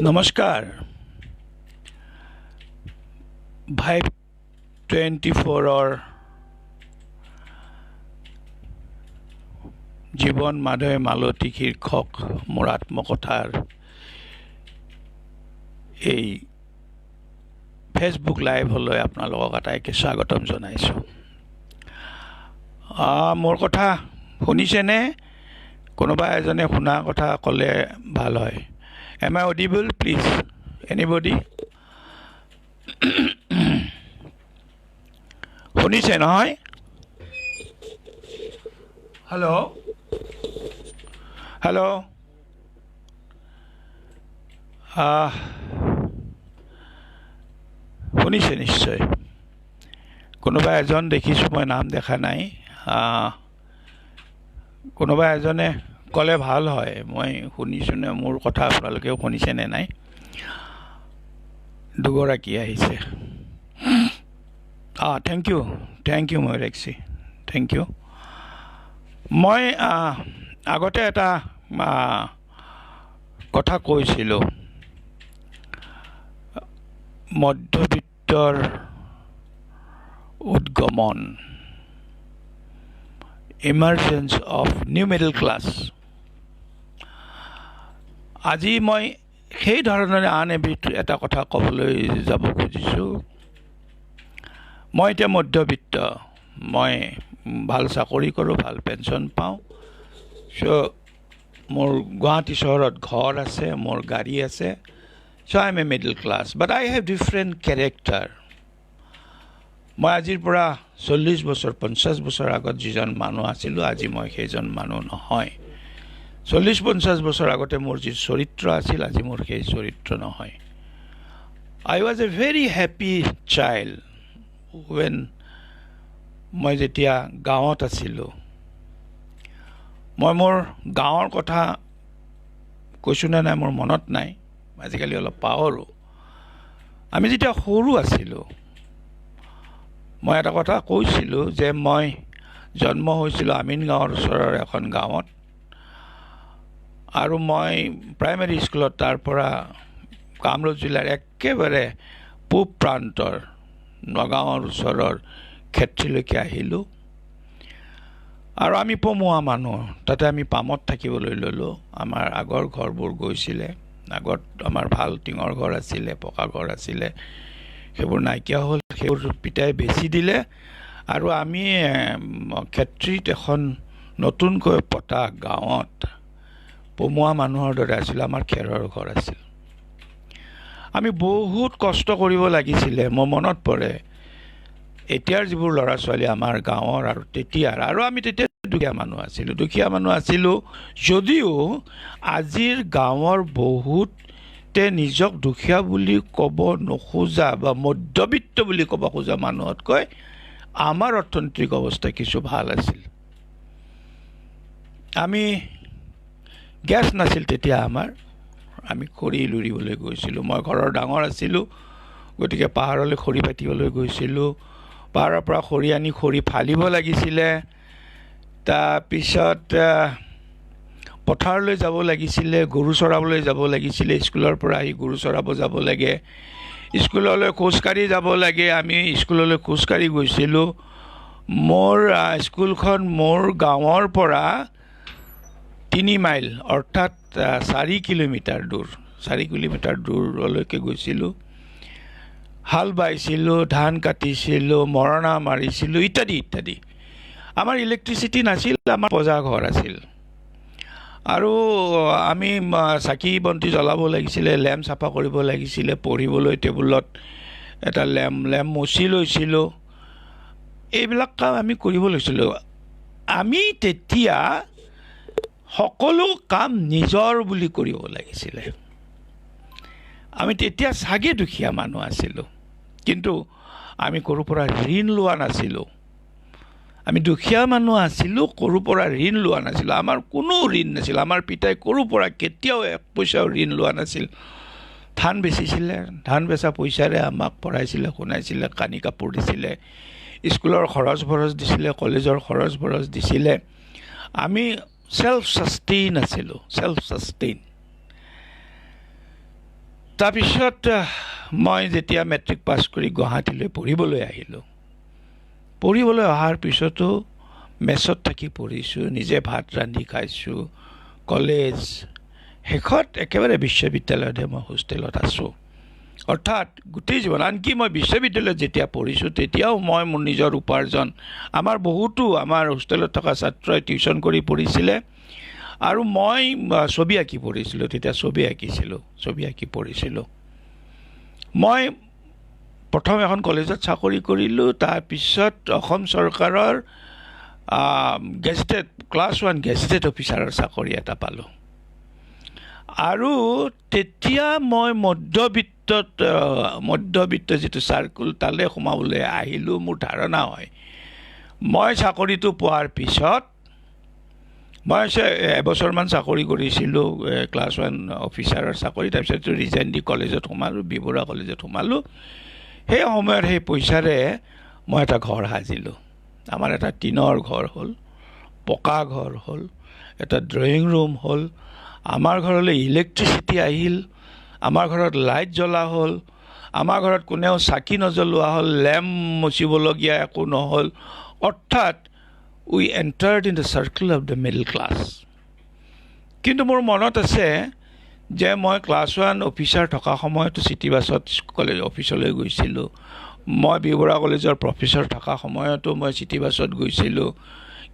নমস্কাৰ ভাইব 24ৰ জীৱন মাধৱে মালতী শীৰ্ষক মোৰ আত্মকথাৰ এই ফেচবুক লাইভলৈ আপোনালোকক আটাইকে স্বাগতম জনাইছোঁ। মোৰ কথা শুনিছেনে? কোনোবা এজনে শুনা কথা ক'লে ভাল হয়। Am I audible, please? Anybody? শুনিছে নহয়? হেল্ল' হেল্ল' শুনিছে নিশ্চয়। কোনোবা এজন দেখিছোঁ, মই নাম দেখা নাই। কোনোবা এজনে ক'লে ভাল হয়। মই শুনিছোঁ নে মোৰ কথা আপোনালোকেও শুনিছে নে নাই? দুগৰাকী আহিছে। Thank you Mayurakshi, thank you. মই আগতে এটা কথা কৈছিলোঁ, মধ্যবিত্তৰ উদ্গমন, emergence of new middle class. আজি মই সেই ধৰণৰে আন এবিধ এটা কথা ক'বলৈ যাব খুজিছোঁ। মই এতিয়া মধ্যবিত্ত, মই ভাল চাকৰি কৰোঁ, ভাল পেঞ্চন পাওঁ। মোৰ গুৱাহাটী চহৰত ঘৰ আছে, মোৰ গাড়ী আছে। So' I am a middle class, but I have different character. মই আজিৰ পৰা 40 বছৰ 50 বছৰ আগত যিজন মানুহ আছিলোঁ, আজি মই সেইজন মানুহ নহয়। 40-50 বছৰ আগতে মোৰ যি চৰিত্ৰ আছিল, আজি মোৰ সেই চৰিত্ৰ নহয়। I was a very happy child when মই যেতিয়া গাঁৱত আছিলোঁ। মই মোৰ গাঁৱৰ কথা কৈছোঁ নে নাই মোৰ মনত নাই, আজিকালি অলপ পাহৰোঁ। আমি যেতিয়া সৰু আছিলোঁ, মই এটা কথা কৈছিলোঁ যে মই জন্ম হৈছিলোঁ আমিন গাঁৱৰ ওচৰৰ এখন গাঁৱত, আৰু মই প্ৰাইমেৰী স্কুলত তাৰ পৰা কামৰূপ জিলাৰ একেবাৰে পূব প্ৰান্তৰ নগাঁৱৰ ওচৰৰ ক্ষেত্ৰীলৈকে আহিলোঁ। আৰু আমি পমুৱা মানুহ, তাতে আমি পামত থাকিবলৈ ল'লোঁ। আমাৰ আগৰ ঘৰবোৰ গৈছিলে, আগত আমাৰ ভাল টিঙৰ ঘৰ আছিলে, পকা ঘৰ আছিলে, সেইবোৰ নাইকিয়া হ'ল, সেইবোৰ পিতাই বেচি দিলে। আৰু আমি ক্ষেত্ৰীত এখন নতুনকৈ পতা গাঁৱত পমুৱা মানুহৰ দৰে আছিলোঁ, আমাৰ খেৰৰ ঘৰ আছিল। আমি বহুত কষ্ট কৰিব লাগিছিলে। মোৰ মনত পৰে এতিয়াৰ যিবোৰ ল'ৰা ছোৱালী আমাৰ গাঁৱৰ আৰু তেতিয়াৰ, আৰু আমি তেতিয়া দুখীয়া মানুহ আছিলোঁ যদিও আজিৰ গাঁৱৰ বহুতে নিজক দুখীয়া বুলি ক'ব নোখোজা বা মধ্যবিত্ত বুলি ক'ব খোজা মানুহতকৈ আমাৰ অৰ্থনৈতিক অৱস্থা কিছু ভাল আছিল। আমি গেছ নাছিল তেতিয়া আমাৰ, আমি খৰি লুৰিবলৈ গৈছিলোঁ। মই ঘৰৰ ডাঙৰ আছিলোঁ, গতিকে পাহাৰলৈ খৰি পাতিবলৈ গৈছিলোঁ। পাহাৰৰ পৰা খৰি আনি খৰি ফালিব লাগিছিলে। তাৰপিছত পথাৰলৈ যাব লাগিছিলে, গৰু চৰাবলৈ যাব লাগিছিলে। স্কুলৰ পৰা আহি গৰু চৰাব যাব লাগে, স্কুললৈ খোজকাঢ়ি যাব লাগে। আমি স্কুললৈ খোজকাঢ়ি গৈছিলোঁ। মোৰ স্কুলখন মোৰ গাঁৱৰ পৰা 3 মাইল, অৰ্থাৎ 4 কিলোমিটাৰ দূৰ, 4 কিলোমিটাৰ দূৰলৈকে গৈছিলোঁ। হাল বাইছিলোঁ, ধান কাটিছিলোঁ, মৰণা মাৰিছিলোঁ, ইত্যাদি ইত্যাদি। আমাৰ ইলেক্ট্ৰিচিটি নাছিল, আমাৰ পজা ঘৰ আছিল। আৰু আমি চাকি বন্তি জ্বলাব লাগিছিলে, লেম্প চাফা কৰিব লাগিছিলে, পঢ়িবলৈ টেবুলত এটা লেম্প মচি লৈছিলোঁ। এইবিলাক কাম আমি কৰিব লৈছিলোঁ। আমি তেতিয়া সকলো কাম নিজৰ বুলি কৰিব লাগিছিলে। আমি তেতিয়া চাগে দুখীয়া মানুহ আছিলোঁ, কিন্তু আমি ক'ৰ পৰা ঋণ লোৱা নাছিলোঁ। আমি দুখীয়া মানুহ আছিলোঁ, ক'ৰ পৰা ঋণ লোৱা নাছিলোঁ। আমাৰ কোনো ঋণ নাছিল। আমাৰ পিতাই ক'ৰ পৰা কেতিয়াও 1 পইচাও ঋণ লোৱা নাছিল। ধান বেচিছিলে, ধান বেচা পইচাৰে আমাক পঢ়াইছিলে, শুনাইছিলে, কানি কাপোৰ দিছিলে, স্কুলৰ খৰচ বৰচ দিছিলে, কলেজৰ খৰচ বৰচ দিছিলে। আমি চেল্ফ ছাষ্টেইন আছিলোঁ, চেল্ফ ছাষ্টেইন। তাৰপিছত মই যেতিয়া মেট্ৰিক পাছ কৰি গুৱাহাটীলৈ পঢ়িবলৈ আহিলোঁ, পঢ়িবলৈ অহাৰ পিছতো মেছত থাকি পঢ়িছোঁ, নিজে ভাত ৰান্ধি খাইছোঁ, কলেজ শেষত একেবাৰে বিশ্ববিদ্যালয়তহে মই হোষ্টেলত আছোঁ। অৰ্থাৎ গোটেই জীৱন, আনকি মই বিশ্ববিদ্যালয়ত যেতিয়া পঢ়িছোঁ তেতিয়াও মই মোৰ নিজৰ উপাৰ্জন, আমাৰ বহুতো আমাৰ হোষ্টেলত থকা ছাত্ৰই টিউশ্যন কৰি পঢ়িছিলে আৰু মই ছবি আঁকি পঢ়িছিলোঁ, তেতিয়া ছবি আঁকি পঢ়িছিলোঁ। মই প্ৰথম এখন কলেজত চাকৰি কৰিলোঁ, তাৰপিছত অসম চৰকাৰৰ গেজেটেড ক্লাছ 1 গেজেটেড অফিচাৰৰ চাকৰি এটা পালোঁ। আৰু তেতিয়া মই মধ্যবিত্ত যিটো চাৰ্কুল তালৈ সোমাবলৈ আহিলোঁ। মোৰ ধাৰণা হয় মই চাকৰিটো পোৱাৰ পিছত মই এবছৰমান চাকৰি কৰিছিলোঁ, ক্লাছ 1 অফিচাৰৰ চাকৰি, তাৰপিছত ৰিজাইন দি কলেজত সোমালোঁ, বি বৰুৱা কলেজত সোমালোঁ। সেই সময়ত সেই পইচাৰে মই এটা ঘৰ সাজিলোঁ। আমাৰ এটা টিনৰ ঘৰ হ'ল, পকা ঘৰ হ'ল, এটা ড্ৰয়িং ৰুম হ'ল, আমাৰ ঘৰলৈ ইলেক্ট্ৰিচিটি আহিল, আমাৰ ঘৰত লাইট জ্বলা হ'ল, আমাৰ ঘৰত কোনেও চাকি নজ্বলোৱা হ'ল, লেম্প মচিবলগীয়া একো নহ'ল। অৰ্থাৎ we entered in the circle of the middle class. কিন্তু মোৰ মনত আছে যে মই ক্লাছ 1 অফিচাৰ থকা সময়তো চিটি বাছত কলেজ অফিচলৈ গৈছিলোঁ, মই বি বৰুৱা কলেজৰ প্ৰফেচৰ থকা সময়তো মই চিটি বাছত গৈছিলোঁ,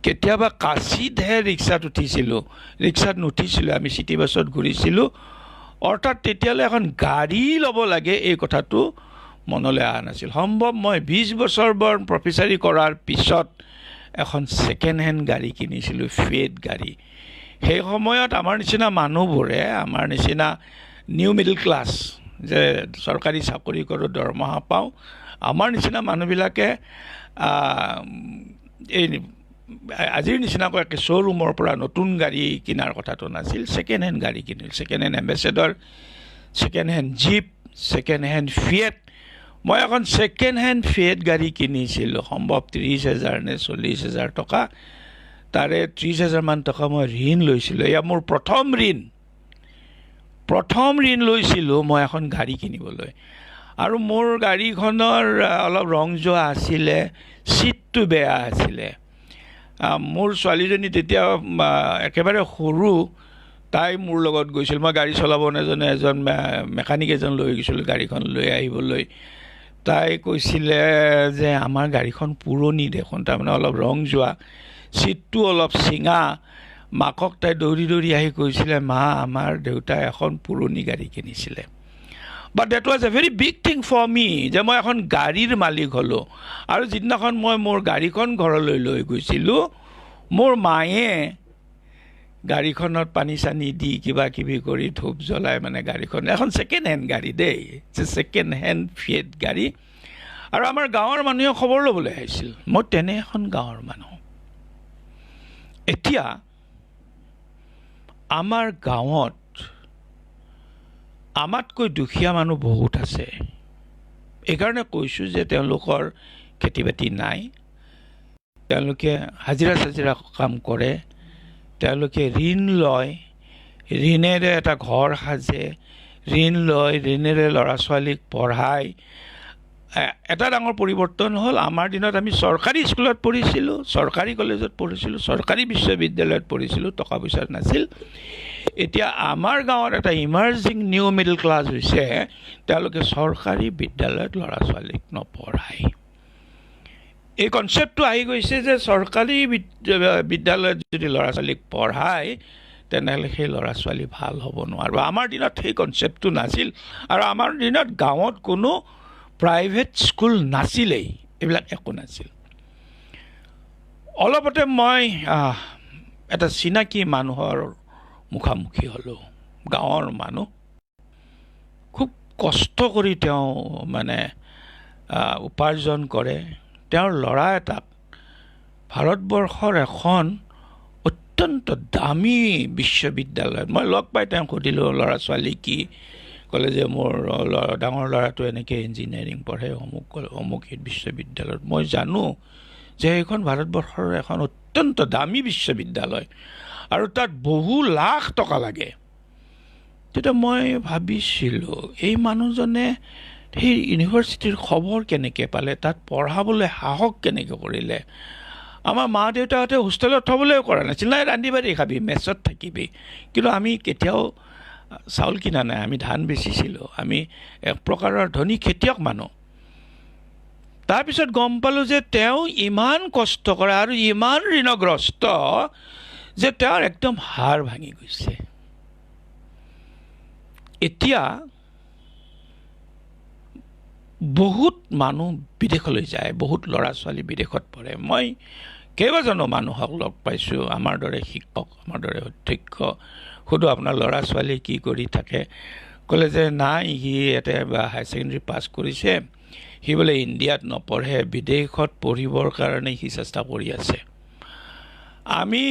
কেতিয়াবা কাচিতহে ৰিক্সাত উঠিছিলোঁ, ৰিক্সাত নুঠিছিলোঁ, আমি চিটি বাছত ঘূৰিছিলোঁ। অৰ্থাৎ তেতিয়ালৈ এখন গাড়ী ল'ব লাগে এই কথাটো মনলৈ অহা নাছিল। সম্ভৱ মই 20 বছৰ প্ৰফেচাৰী কৰাৰ পিছত এখন ছেকেণ্ড হেণ্ড গাড়ী কিনিছিলোঁ, ফিয়েট গাড়ী। সেই সময়ত আমাৰ নিচিনা মানুহবোৰে, আমাৰ নিচিনা নিউ মিডল ক্লাছ, যে চৰকাৰী চাকৰি কৰোঁ, দৰমহা পাওঁ, আমাৰ নিচিনা মানুহবিলাকে এই আজিৰ নিচিনাকৈ একে শ্ব'ৰুমৰ পৰা নতুন গাড়ী কিনাৰ কথাটো নাছিল, ছেকেণ্ড হেণ্ড গাড়ী কিনিল, second hand ambassador, second hand jeep, second hand Fiat. মই এখন ছেকেণ্ড হেণ্ড ফিয়েট গাড়ী কিনিছিলোঁ, সম্ভৱ 30,000 নে 40,000 টকা। তাৰে 30,000 মান টকা মই ঋণ লৈছিলোঁ। এয়া মোৰ প্ৰথম ঋণ লৈছিলোঁ মই এখন গাড়ী কিনিবলৈ। আৰু মোৰ গাড়ীখনৰ অলপ ৰং যোৱা আছিলে, ছিটটো বেয়া আছিলে। মোৰ ছোৱালীজনী তেতিয়া একেবাৰে সৰু, তাই মোৰ লগত গৈছিল। মই গাড়ী চলাব নাজানো, এজন মেকানিক এজন লৈ গৈছিলোঁ গাড়ীখন লৈ আহিবলৈ। তাই কৈছিলে যে আমাৰ গাড়ীখন পুৰণি দেখোন, তাৰমানে অলপ ৰং যোৱা, ছিটটো অলপ চিঙা। মাকক তাই দৌৰি আহি কৈছিলে, মা আমাৰ দেউতাই এখন পুৰণি গাড়ী কিনিছিলে। But that was a very big thing for me, যে মই এখন গাড়ীৰ মালিক হ'লোঁ। আৰু যিদিনাখন মই মোৰ গাড়ীখন ঘৰলৈ লৈ গৈছিলোঁ, মোৰ মায়ে গাড়ীখনত পানী চানী দি কিবা কিবি কৰি ধূপ জ্বলাই, মানে গাড়ীখন এখন ছেকেণ্ড হেণ্ড গাড়ী দেই, ছেকেণ্ড হেণ্ড ফিয়েট গাড়ী। আৰু আমাৰ গাঁৱৰ মানুহে খবৰ ল'বলৈ আহিছিল, মই তেনে এখন গাঁৱৰ মানুহ। এতিয়া আমাৰ গাঁৱত আমাতকৈ দুখীয়া মানুহ বহুত আছে। এইকাৰণে কৈছোঁ যে তেওঁলোকৰ খেতি বাতি নাই, তেওঁলোকে হাজিৰা চাজিৰা কাম কৰে, তেওঁলোকে ঋণ লয়, ঋণেৰে এটা ঘৰ সাজে, ঋণ লয়, ঋণেৰে ল'ৰা ছোৱালীক পঢ়ায়। এটা ডাঙৰ পৰিৱৰ্তন হ'ল, আমাৰ দিনত আমি চৰকাৰী স্কুলত পঢ়িছিলোঁ, চৰকাৰী কলেজত পঢ়িছিলোঁ, চৰকাৰী বিশ্ববিদ্যালয়ত পঢ়িছিলোঁ, টকা পইচা নাছিল। এতিয়া আমাৰ গাঁৱত এটা ইমাৰ্জিং নিউ মিডল ক্লাছ হৈছে, তেওঁলোকে চৰকাৰী বিদ্যালয়ত ল'ৰা ছোৱালীক নপঢ়ায়। এই কনচেপ্টটো আহি গৈছে যে চৰকাৰী বিদ্যালয়ত যদি ল'ৰা ছোৱালীক পঢ়ায় তেনেহ'লে সেই ল'ৰা ছোৱালী ভাল হ'ব নোৱাৰিব। আমাৰ দিনত সেই কনচেপ্টটো নাছিল, আৰু আমাৰ দিনত গাঁৱত কোনো প্ৰাইভেট স্কুল নাছিলেই, এইবিলাক একো নাছিল। অলপতে মই এটা চিনাকি মানুহৰ মুখামুখি হ'লোঁ, গাঁৱৰ মানুহ, খুব কষ্ট কৰি তেওঁ মানে উপাৰ্জন কৰে। তেওঁৰ ল'ৰা এটাক ভাৰতবৰ্ষৰ এখন অত্যন্ত দামী বিশ্ববিদ্যালয়ত মই লগ পাই তেওঁক সুধিলোঁ, ল'ৰা ছোৱালী কি? ক'লে যে মোৰ ডাঙৰ ল'ৰাটো এনেকৈ ইঞ্জিনিয়াৰিং পঢ়ে অমুক বিশ্ববিদ্যালয়ত। মই জানো যে এইখন ভাৰতবৰ্ষৰ এখন অত্যন্ত দামী বিশ্ববিদ্যালয়, আৰু তাত বহু লাখ টকা লাগে। তেতিয়া মই ভাবিছিলোঁ এই মানুহজনে সেই ইউনিভাৰ্চিটিৰ খবৰ কেনেকৈ পালে, তাত পঢ়াবলৈ সাহস কেনেকৈ কৰিলে। আমাৰ মা দেউতাহঁতে হোষ্টেলত থ'বলৈও কৰা নাছিল, নাই ৰান্ধি বাঢ়ি খাবি, মেছত থাকিবি। কিন্তু আমি কেতিয়াও চাউল কিনা নাই, আমি ধান বেচিছিলোঁ, আমি এক প্ৰকাৰৰ ধনী খেতিয়ক মানুহ। তাৰপিছত গম পালোঁ যে তেওঁ ইমান কষ্ট কৰে আৰু ইমান ঋণগ্ৰস্ত যে তেওঁৰ একদম হাড় ভাঙি গৈছে। এতিয়া বহুত মানুহ বিদেশলৈ যায়, বহুত ল'ৰা ছোৱালী বিদেশত পঢ়ে। মই কেইবাজনো মানুহক লগ পাইছোঁ, আমাৰ দৰে শিক্ষক, আমাৰ দৰে অধ্যক্ষ। সুধোঁ আপোনাৰ ল'ৰা ছোৱালী কি কৰি থাকে, ক'লে যে নাই সি ইয়াতে হায়াৰ ছেকেণ্ডেৰী পাছ কৰিছে, সি বোলে ইণ্ডিয়াত নপঢ়ে, বিদেশত পঢ়িবৰ কাৰণে সি চেষ্টা কৰি আছে। আমি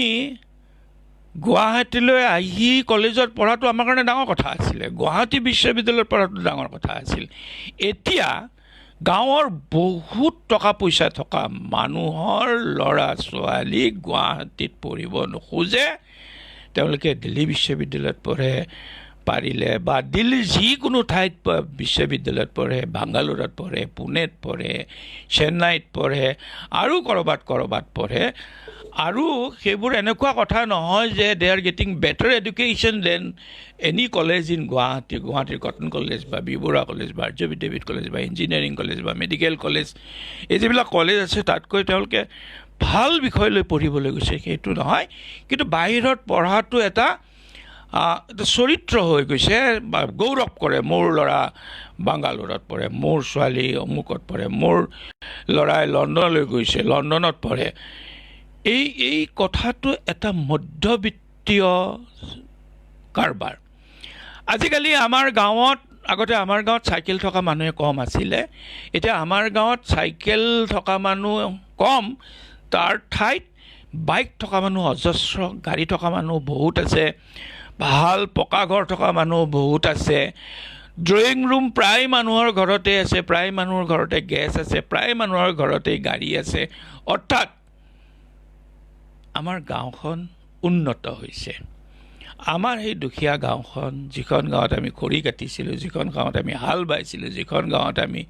গুৱাহাটীলৈ আহি কলেজত পঢ়াটো আমাৰ কাৰণে ডাঙৰ কথা আছিলে, গুৱাহাটী বিশ্ববিদ্যালয়ত পঢ়াটো ডাঙৰ কথা আছিল। এতিয়া গাঁৱৰ বহুত টকা পইচা থকা মানুহৰ ল'ৰা ছোৱালী গুৱাহাটীত পঢ়িব নোখোজে, তেওঁলোকে দিল্লী বিশ্ববিদ্যালয়ত পঢ়ে, পাৰিলে বা দিল্লীৰ যিকোনো ঠাইত বিশ্ববিদ্যালয়ত পঢ়ে, বাংগালোৰত পঢ়ে, পুনেত পঢ়ে, চেন্নাইত পঢ়ে আৰু ক'ৰবাত পঢ়ে। আৰু সেইবোৰ এনেকুৱা কথা নহয় যে they are getting better education than any college in Guwahati, গুৱাহাটীৰ কটন কলেজ বা বি বৰুৱা কলেজ বা আৰ্য বিদ্যাপীঠ কলেজ বা ইঞ্জিনিয়াৰিং কলেজ বা মেডিকেল কলেজ, এই যিবিলাক কলেজ আছে তাতকৈ তেওঁলোকে ভাল বিষয় লৈ পঢ়িবলৈ গৈছে, সেইটো নহয়। কিন্তু বাহিৰত পঢ়াটো এটা চৰিত্ৰ হৈ গৈছে, বা গৌৰৱ কৰে, মোৰ ল'ৰা বাংগালোৰত পঢ়ে, মোৰ ছোৱালী অমুকত পঢ়ে, মোৰ ল'ৰাই লণ্ডনলৈ গৈছে, লণ্ডনত পঢ়ে। এই কথাটো এটা মধ্যবিত্তীয় কাৰবাৰ। আজিকালি আমাৰ গাঁৱত, আগতে আমাৰ গাঁৱত চাইকেল থকা মানুহে কম আছিলে, এতিয়া আমাৰ গাঁৱত চাইকেল থকা মানুহ কম, তাৰ ঠাইত বাইক থকা মানুহ অজস্ৰ, গাড়ী থকা মানুহ বহুত আছে, ভাল পকা ঘৰ থকা মানুহ বহুত আছে, ড্ৰয়িং ৰুম প্ৰায় মানুহৰ ঘৰতে আছে, প্ৰায় মানুহৰ ঘৰতে গেছ আছে, প্ৰায় মানুহৰ ঘৰতে গাড়ী আছে। অৰ্থাৎ আমাৰ গাঁওখন উন্নত হৈছে। আমাৰ সেই দুখীয়া গাঁওখন, যিখন গাঁৱত আমি খৰি কাটিছিলোঁ, যিখন গাঁৱত আমি হাল বাইছিলোঁ, যিখন গাঁৱত আমি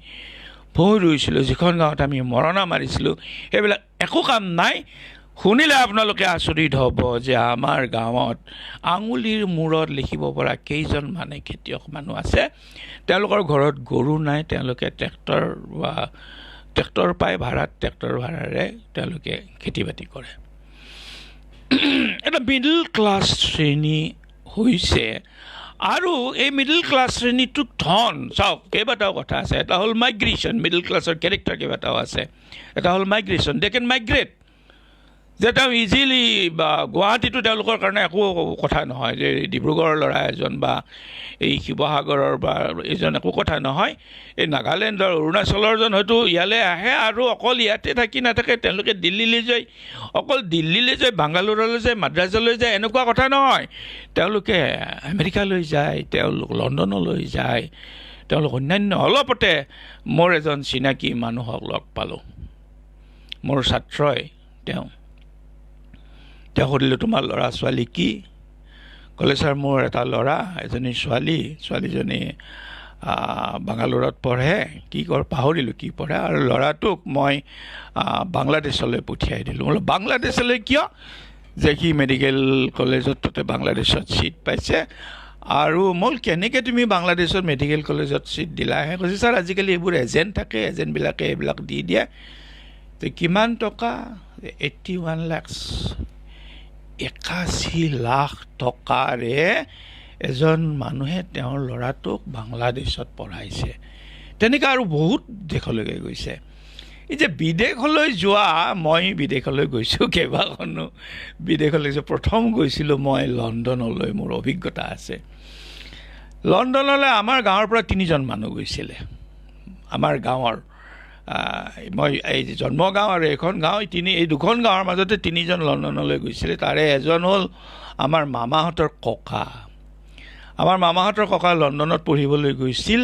ভুঁই ৰুইছিলোঁ, যিখন গাঁৱত আমি মৰণা মাৰিছিলোঁ, সেইবিলাক একো কাম নাই। শুনিলে আপোনালোকে আচৰিত হ'ব যে আমাৰ গাঁৱত আঙুলিৰ মূৰত লিখিব পৰা কেইজন মানে খেতিয়ক মানুহ আছে, তেওঁলোকৰ ঘৰত গৰু নাই, তেওঁলোকে ট্ৰেক্টৰ পায় ভাড়াত, ট্ৰেক্টৰ ভাড়াৰে তেওঁলোকে খেতি বাতি কৰে। এটা মিডল ক্লাছ শ্ৰেণী হৈছে, আৰু এই মিডল ক্লাছ শ্ৰেণীটোক ধন, চাওক কেইবাটাও কথা আছে। এটা হ'ল মাইগ্ৰেশ্যন, মিডল ক্লাছৰ কেৰেক্টাৰ কেইবাটাও আছে। এটা হ'ল মাইগ্ৰেশ্যন, দে কেন মাইগ্ৰেট, যে তেওঁ ইজিলি, বা গুৱাহাটীটো তেওঁলোকৰ কাৰণে একো কথা নহয়, যে ডিব্ৰুগড়ৰ ল'ৰা এজন বা এই শিৱসাগৰৰ বা এইজন একো কথা নহয়। এই নাগালেণ্ডৰ, অৰুণাচলৰজন হয়তো ইয়ালৈ আহে আৰু অকল ইয়াতে থাকি নাথাকে, তেওঁলোকে দিল্লীলৈ যায়, অকল দিল্লীলৈ যায়, বাংগালোৰলৈ যায়, মাদ্ৰাজলৈ যায়, এনেকুৱা কথা নহয়। তেওঁলোকে আমেৰিকালৈ যায়, তেওঁলোক লণ্ডনলৈ যায়, তেওঁলোক অন্যান্য। অলপতে মোৰ এজন চিনাকি মানুহক লগ পালোঁ, মোৰ ছাত্ৰই, তেওঁ সুধিলোঁ তোমাৰ ল'ৰা ছোৱালী কি? ক'লে ছাৰ মোৰ এটা ল'ৰা, এজনী ছোৱালী, ছোৱালীজনী বাংগালোৰত পঢ়ে, কি পাহৰিলোঁ কি পঢ়ে, আৰু ল'ৰাটোক মই বাংলাদেশলৈ পঠিয়াই দিলোঁ। বোলো বাংলাদেশলৈ কিয়? যে সি মেডিকেল কলেজত তাতে বাংলাদেশত ছিট পাইছে। আৰু মই কেনেকৈ তুমি বাংলাদেশত মেডিকেল কলেজত ছিট দিলাহে? কৈছে ছাৰ আজিকালি এইবোৰ এজেণ্ট থাকে, এজেণ্টবিলাকে এইবিলাক দি দিয়ে। কিমান টকা? 81 লাখ, 81 লাখ টকাৰে এজন মানুহে তেওঁৰ ল'ৰাটোক বাংলাদেশত পঢ়াইছে। তেনেকৈ আৰু বহুত দেশলৈকে গৈছে। এই যে বিদেশলৈ যোৱা, মই বিদেশলৈ গৈছোঁ, কেইবাখনো বিদেশলৈ গৈছোঁ। প্ৰথম গৈছিলোঁ মই লণ্ডনলৈ, মোৰ অভিজ্ঞতা আছে। লণ্ডনলৈ আমাৰ গাঁৱৰ পৰা 3জন মানুহ গৈছিলে। আমাৰ গাঁৱৰ, মই এই জন্মগাঁও আৰু এইখন গাঁও, এই দুখন গাঁৱৰ মাজতে 3জন লণ্ডনলৈ গৈছিলে। তাৰে এজন হ'ল আমাৰ মামাহঁতৰ ককা। আমাৰ মামাহঁতৰ ককা লণ্ডনত পঢ়িবলৈ গৈছিল।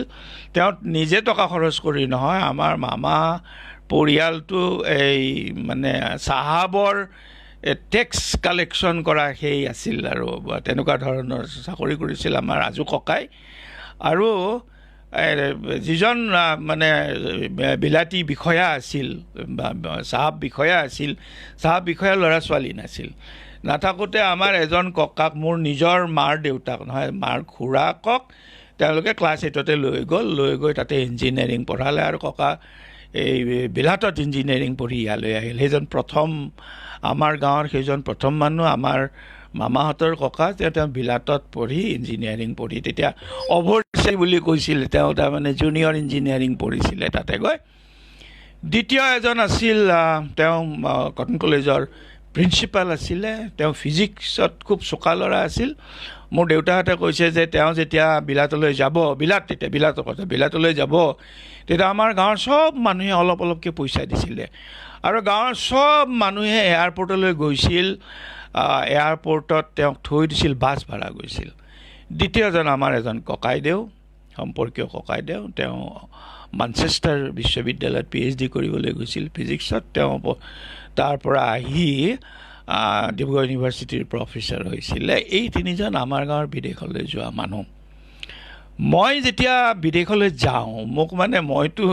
তেওঁ নিজে টকা খৰচ কৰি নহয়, আমাৰ মামা পৰিয়ালটো এই মানে চাহাবৰ টেক্স কালেকশ্যন কৰা সেই আছিল আৰু তেনেকুৱা ধৰণৰ চাকৰি কৰিছিল আমাৰ আজু ককাই আৰু যিজন মানে বিলাতী বিষয়া আছিল চাহাব বিষয়া আছিল চাহাব বিষয়া ল'ৰা ছোৱালী নাছিল নাথাকোঁতে আমাৰ এজন ককাক মোৰ নিজৰ মাৰ দেউতাক নহয় মাৰ খুৰাকক তেওঁলোকে ক্লাছ 8তে লৈ গৈ তাতে ইঞ্জিনিয়াৰিং পঢ়ালে আৰু ককা এই বিলাতত ইঞ্জিনিয়াৰিং পঢ়ি ইয়ালৈ আহিল সেইজন প্ৰথম আমাৰ গাঁৱৰ সেইজন প্ৰথম মানুহ আমাৰ মামাহঁতৰ ককা তেওঁ বিলাতত পঢ়ি ইঞ্জিনিয়াৰিং পঢ়ি তেতিয়া অভাৰচিয়াৰ বুলি কৈছিলে তেওঁ তাৰমানে জুনিয়ৰ ইঞ্জিনিয়াৰিং পঢ়িছিলে তাতে গৈ দ্বিতীয় এজন আছিল তেওঁ কটন কলেজৰ প্ৰিন্সিপাল আছিলে তেওঁ ফিজিক্সত খুব চোকা ল'ৰা আছিল মোৰ দেউতাহঁতে কৈছে যে তেওঁ যেতিয়া বিলাতলৈ যাব বিলাতলৈ যাব তেতিয়া আমাৰ গাঁৱৰ চব মানুহে অলপ অলপকৈ পইচা দিছিলে আৰু গাঁৱৰ চব মানুহে এয়াৰপৰ্টলৈ গৈছিল এয়াৰপৰ্টত তেওঁক থৈ দিছিল বাছ ভাড়া গৈছিল দ্বিতীয়জন আমাৰ এজন ককাইদেউ সম্পৰ্কীয় ককাইদেউ তেওঁ মানচেষ্টাৰ বিশ্ববিদ্যালয়ত PhD কৰিবলৈ গৈছিল ফিজিক্সত তেওঁ তাৰ পৰা আহি ডিব্ৰুগড় ইউনিভাৰ্চিটিৰ প্ৰফেচৰ হৈছিলে এই তিনিজন আমাৰ গাঁৱৰ বিদেশলৈ যোৱা মানুহ মই যেতিয়া বিদেশলৈ যাওঁ মোক মানে মইতো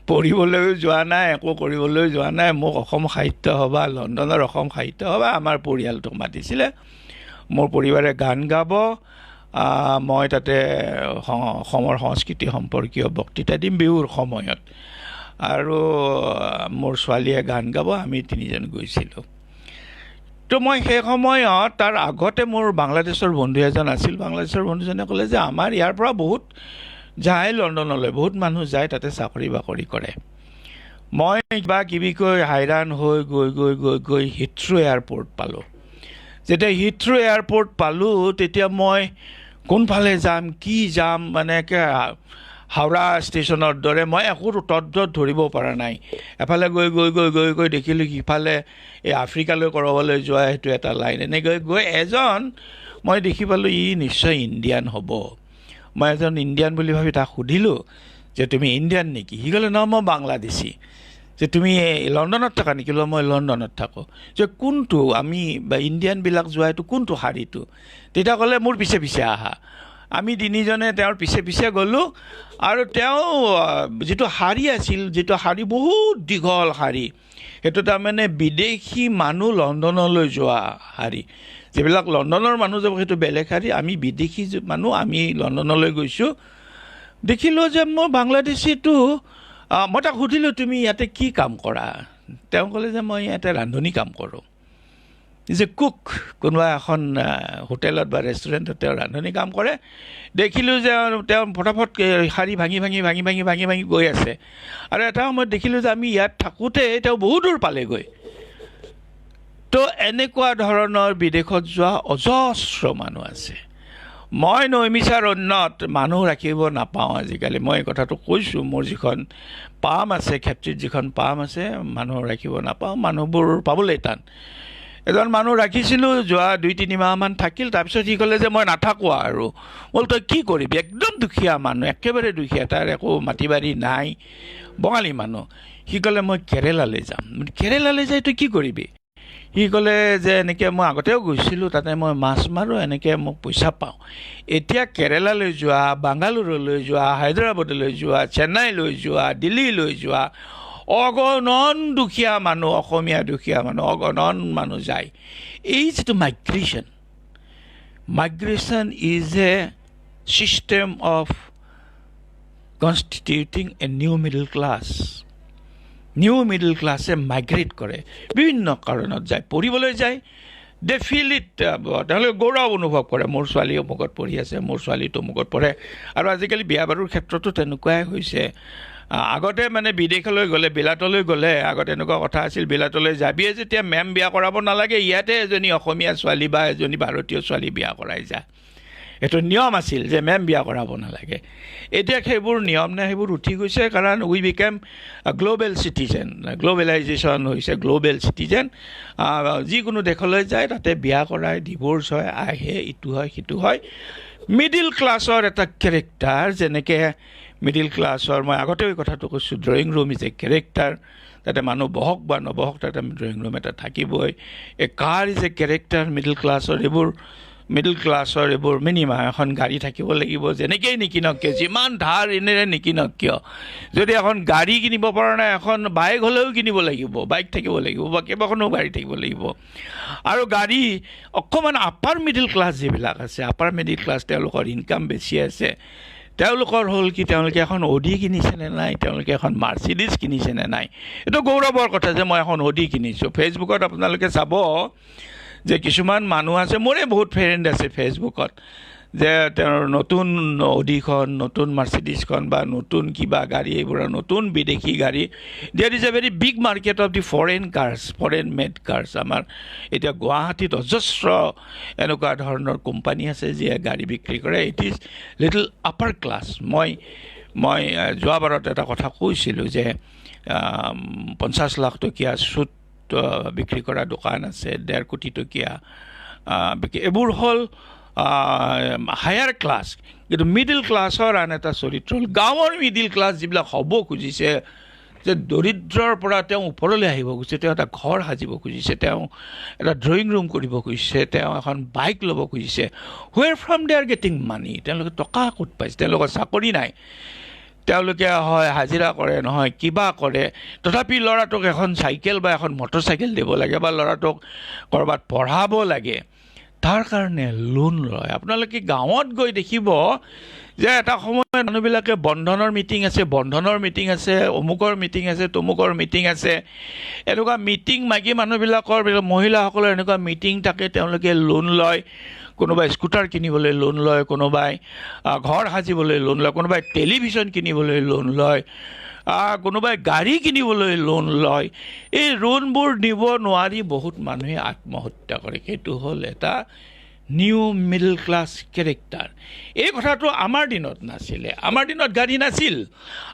পঢ়িবলৈও যোৱা নাই একো কৰিবলৈ যোৱা নাই মোক অসম সাহিত্য সভা লণ্ডনৰ অসম সাহিত্য সভা আমাৰ পৰিয়ালটোক মাতিছিলে মোৰ পৰিবাৰে গান গাব মই তাতে অসমৰ সংস্কৃতি সম্পৰ্কীয় বক্তৃতা দিম বিহুৰ সময়ত আৰু মোৰ ছোৱালীয়ে গান গাব আমি তিনিজন গৈছিলোঁ তো মই সেই সময়ত তাৰ আগতে মোৰ বাংলাদেশৰ বন্ধু এজন আছিল বাংলাদেশৰ বন্ধুজনে ক'লে যে আমাৰ ইয়াৰ পৰা বহুত যায় লণ্ডনলৈ বহুত মানুহ যায় তাতে চাকৰি বাকৰি কৰে মই কিবা কিবিকৈ হাইৰাণ হৈ গৈ হিথ্ৰ' এয়াৰপৰ্ট পালোঁ যেতিয়া হিথ্ৰ' এয়াৰপৰ্ট পালোঁ তেতিয়া মই কোনফালে যাম কি যাম মানে হাওৰা ষ্টেচনৰ দৰে মই একো তত্ত্ব ধৰিব পৰা নাই এফালে গৈ দেখিলোঁ সিফালে এই আফ্ৰিকালৈ কৰবালৈ যোৱা সেইটো এটা লাইন এনেকৈ গৈ এজন মই দেখি পালোঁ ই নিশ্চয় ইণ্ডিয়ান হ'ব মই এজন ইণ্ডিয়ান বুলি ভাবি তাক সুধিলোঁ যে তুমি ইণ্ডিয়ান নেকি সি ক'লে নহয় মই বাংলাদেশী যে তুমি লণ্ডনত থাকা নেকি মই লণ্ডনত থাকোঁ যে কোনটো আমি বা ইণ্ডিয়ানবিলাক যোৱা এইটো কোনটো শাৰীটো তেতিয়া ক'লে মোৰ পিছে পিছে আহা আমি তিনিজনে তেওঁৰ পিছে পিছে গ'লোঁ আৰু তেওঁ যিটো শাৰী আছিল যিটো শাৰী বহুত দীঘল শাৰী সেইটো তাৰমানে বিদেশী মানুহ লণ্ডনলৈ যোৱা শাৰী যিবিলাক লণ্ডনৰ মানুহ যাব সেইটো বেলেগ শাৰী আমি বিদেশী মানুহ আমি লণ্ডনলৈ গৈছোঁ দেখিলোঁ যে মই বাংলাদেশীটো মই তাক সুধিলোঁ তুমি ইয়াতে কি কাম কৰা তেওঁ ক'লে যে মই ইয়াতে ৰান্ধনি কাম কৰোঁ যে কুক কোনোবা এখন হোটেলত বা ৰেষ্টুৰেণ্টত তেওঁ ৰান্ধনি কাম কৰে দেখিলোঁ যে তেওঁ ফটাফট শাৰী ভাঙি গৈ আছে আৰু এটা সময়ত দেখিলোঁ যে আমি ইয়াত থাকোঁতে তেওঁ বহুত দূৰ পালেগৈ তো এনেকুৱা ধৰণৰ বিদেশত যোৱা অজস্ৰ মানুহ আছে মই নৈমিষাৰ অন্যত মানুহ ৰাখিব নাপাওঁ আজিকালি মই এই কথাটো কৈছোঁ মোৰ যিখন পাম আছে ক্ষেত্ৰীত যিখন পাম আছে মানুহ ৰাখিব নাপাওঁ মানুহবোৰ পাবলৈ টান এজন মানুহ ৰাখিছিলোঁ যোৱা 2-3 মাহমান থাকিল তাৰপিছত সি ক'লে যে মই নাথাকোঁ আৰু বোলো তই কি কৰিবি একদম দুখীয়া মানুহ একেবাৰে দুখীয়া তাৰ একো মাটি বাৰী নাই বঙালী মানুহ সি ক'লে মই কেৰেলালৈ যাম কেৰেলালৈ যাই তই কি কৰিবি সি ক'লে যে এনেকৈ মই আগতেও গৈছিলোঁ তাতে মই মাছ মাৰোঁ এনেকৈ মোক পইচা পাওঁ এতিয়া কেৰেলালৈ যোৱা বাংগালোৰলৈ যোৱা হায়দৰাবাদলৈ যোৱা চেন্নাইলৈ যোৱা দিল্লীলৈ যোৱা অগণন দুখীয়া মানুহ অসমীয়া দুখীয়া মানুহ অগণন মানুহ যায় এই যিটো migration is a system of constituting a new middle ক্লাছে মাইগ্ৰেট কৰে বিভিন্ন কাৰণত যায় পঢ়িবলৈ যায় দে ফিল ইট তেওঁলোকে গৌৰৱ অনুভৱ কৰে মোৰ ছোৱালী অমুকত পঢ়ি আছে মোৰ ছোৱালীটো অমুকত পঢ়ে আৰু আজিকালি বিয়া বাৰুৰ ক্ষেত্ৰতো তেনেকুৱাই হৈছে আগতে মানে বিদেশলৈ গ'লে বিলাতলৈ গ'লে আগতে এনেকুৱা কথা আছিল বিলাতলৈ যাবিয়ে যেতিয়া মেম বিয়া কৰাব নালাগে ইয়াতে এজনী অসমীয়া ছোৱালী বা এজনী ভাৰতীয় ছোৱালী বিয়া কৰাই যায় এইটো নিয়ম আছিল যে মেম বিয়া কৰাব নালাগে এতিয়া সেইবোৰ নিয়ম নাই সেইবোৰ উঠি গৈছে কাৰণ উই বিকেম গ্ল'বেল চিটিজেন গ্ল'বেলাইজেশ্যন হৈছে গ্ল'বেল চিটিজেন যিকোনো দেশলৈ যায় তাতে বিয়া কৰাই ডিভ'ৰ্চ হয় আহে ইটো হয় সিটো হয় মিডিল ক্লাছৰ এটা কেৰেক্টাৰ যেনেকৈ মিডিল ক্লাছৰ মই আগতেও এই কথাটো কৈছোঁ drawing room is a character তাতে মানুহ বহক বা নবহক তাতে ড্ৰয়িং ৰুম এটা থাকিবই এ কাৰ ইজ এ কেৰেক্টাৰ মিডল ক্লাছৰ এইবোৰ মিনিমাম এখন গাড়ী থাকিব লাগিব যেনেকেই নিকিনক কিয় যিমান ধাৰ এনেৰে নিকিনক কিয় যদি এখন গাড়ী কিনিব পৰা নাই এখন বাইক হ'লেও কিনিব লাগিব বাইক থাকিব লাগিব বা কেইবাখনো গাড়ী থাকিব লাগিব আৰু গাড়ী অকণমান আপাৰ মিডিল ক্লাছ যিবিলাক আছে আপাৰ মিডিল ক্লাছ তেওঁলোকৰ ইনকাম বেছি আছে তেওঁলোকৰ হ'ল কি তেওঁলোকে এখন অডি কিনিছেনে নাই তেওঁলোকে এখন মাৰ্চিডিজ কিনিছেনে নাই এইটো গৌৰৱৰ কথা যে মই এখন অডি কিনিছোঁ ফেচবুকত আপোনালোকে চাব যে কিছুমান মানুহ আছে মোৰে বহুত ফ্ৰেণ্ড আছে ফেচবুকত যে তেওঁৰ নতুন অডিখন নতুন মাৰ্চিডিজখন বা নতুন কিবা গাড়ী এইবোৰ নতুন বিদেশী গাড়ী there is a very big market of the foreign made cars আমাৰ এতিয়া গুৱাহাটীত অজস্ৰ এনেকুৱা ধৰণৰ কোম্পানী আছে যিয়ে গাড়ী বিক্ৰী কৰে it is little upper class মই যোৱাবাৰত এটা কথা কৈছিলোঁ যে 50 লাখ টকীয়া চুট বিক্ৰী কৰা দোকান আছে 1.5 কোটি টকীয়া এইবোৰ হ'ল হায়াৰ ক্লাছ কিন্তু মিডিল ক্লাছৰ আন এটা চৰিত্ৰ হ'ল গাঁৱৰ মিডিল ক্লাছ যিবিলাক হ'ব খুজিছে যে দৰিদ্ৰৰ পৰা তেওঁ ওপৰলৈ আহিব খুজিছে তেওঁ এটা ঘৰ সাজিব খুজিছে তেওঁ এটা ড্ৰয়িং ৰুম কৰিব খুজিছে তেওঁ এখন বাইক ল'ব খুজিছে where from they are getting money তেওঁলোকে টকা ক'ত পাইছে তেওঁলোকৰ চাকৰি নাই তেওঁলোকে হয় হাজিৰা কৰে নহয় কিবা কৰে তথাপি ল'ৰাটোক এখন চাইকেল বা এখন মটৰচাইকেল দিব লাগে বা ল'ৰাটোক ক'ৰবাত পঢ়াব লাগে তাৰ কাৰণে লোন লয় আপোনালোকে গাঁৱত গৈ দেখিব যে এটা সময়ত মানুহবিলাকে বন্ধনৰ মিটিং আছে অমুকৰ মিটিং আছে তমুকৰ মিটিং আছে এনেকুৱা মিটিং মাইকী মানুহবিলাকৰ মহিলাসকলৰ এনেকুৱা মিটিং থাকে তেওঁলোকে লোন লয় কোনোবাই স্কুটাৰ কিনিবলৈ লোন লয় কোনোবাই ঘৰ সাজিবলৈ লোন লয় কোনোবাই টেলিভিশ্যন কিনিবলৈ লোন লয় কোনোবাই গাড়ী কিনিবলৈ লোন লয় এই লোনবোৰ দিব নোৱাৰি বহুত মানুহে আত্মহত্যা কৰে সেইটো হ'ল এটা নিউ মিডল ক্লাছ কেৰেক্টাৰ এই কথাটো আমাৰ দিনত নাছিলে আমাৰ দিনত গাড়ী নাছিল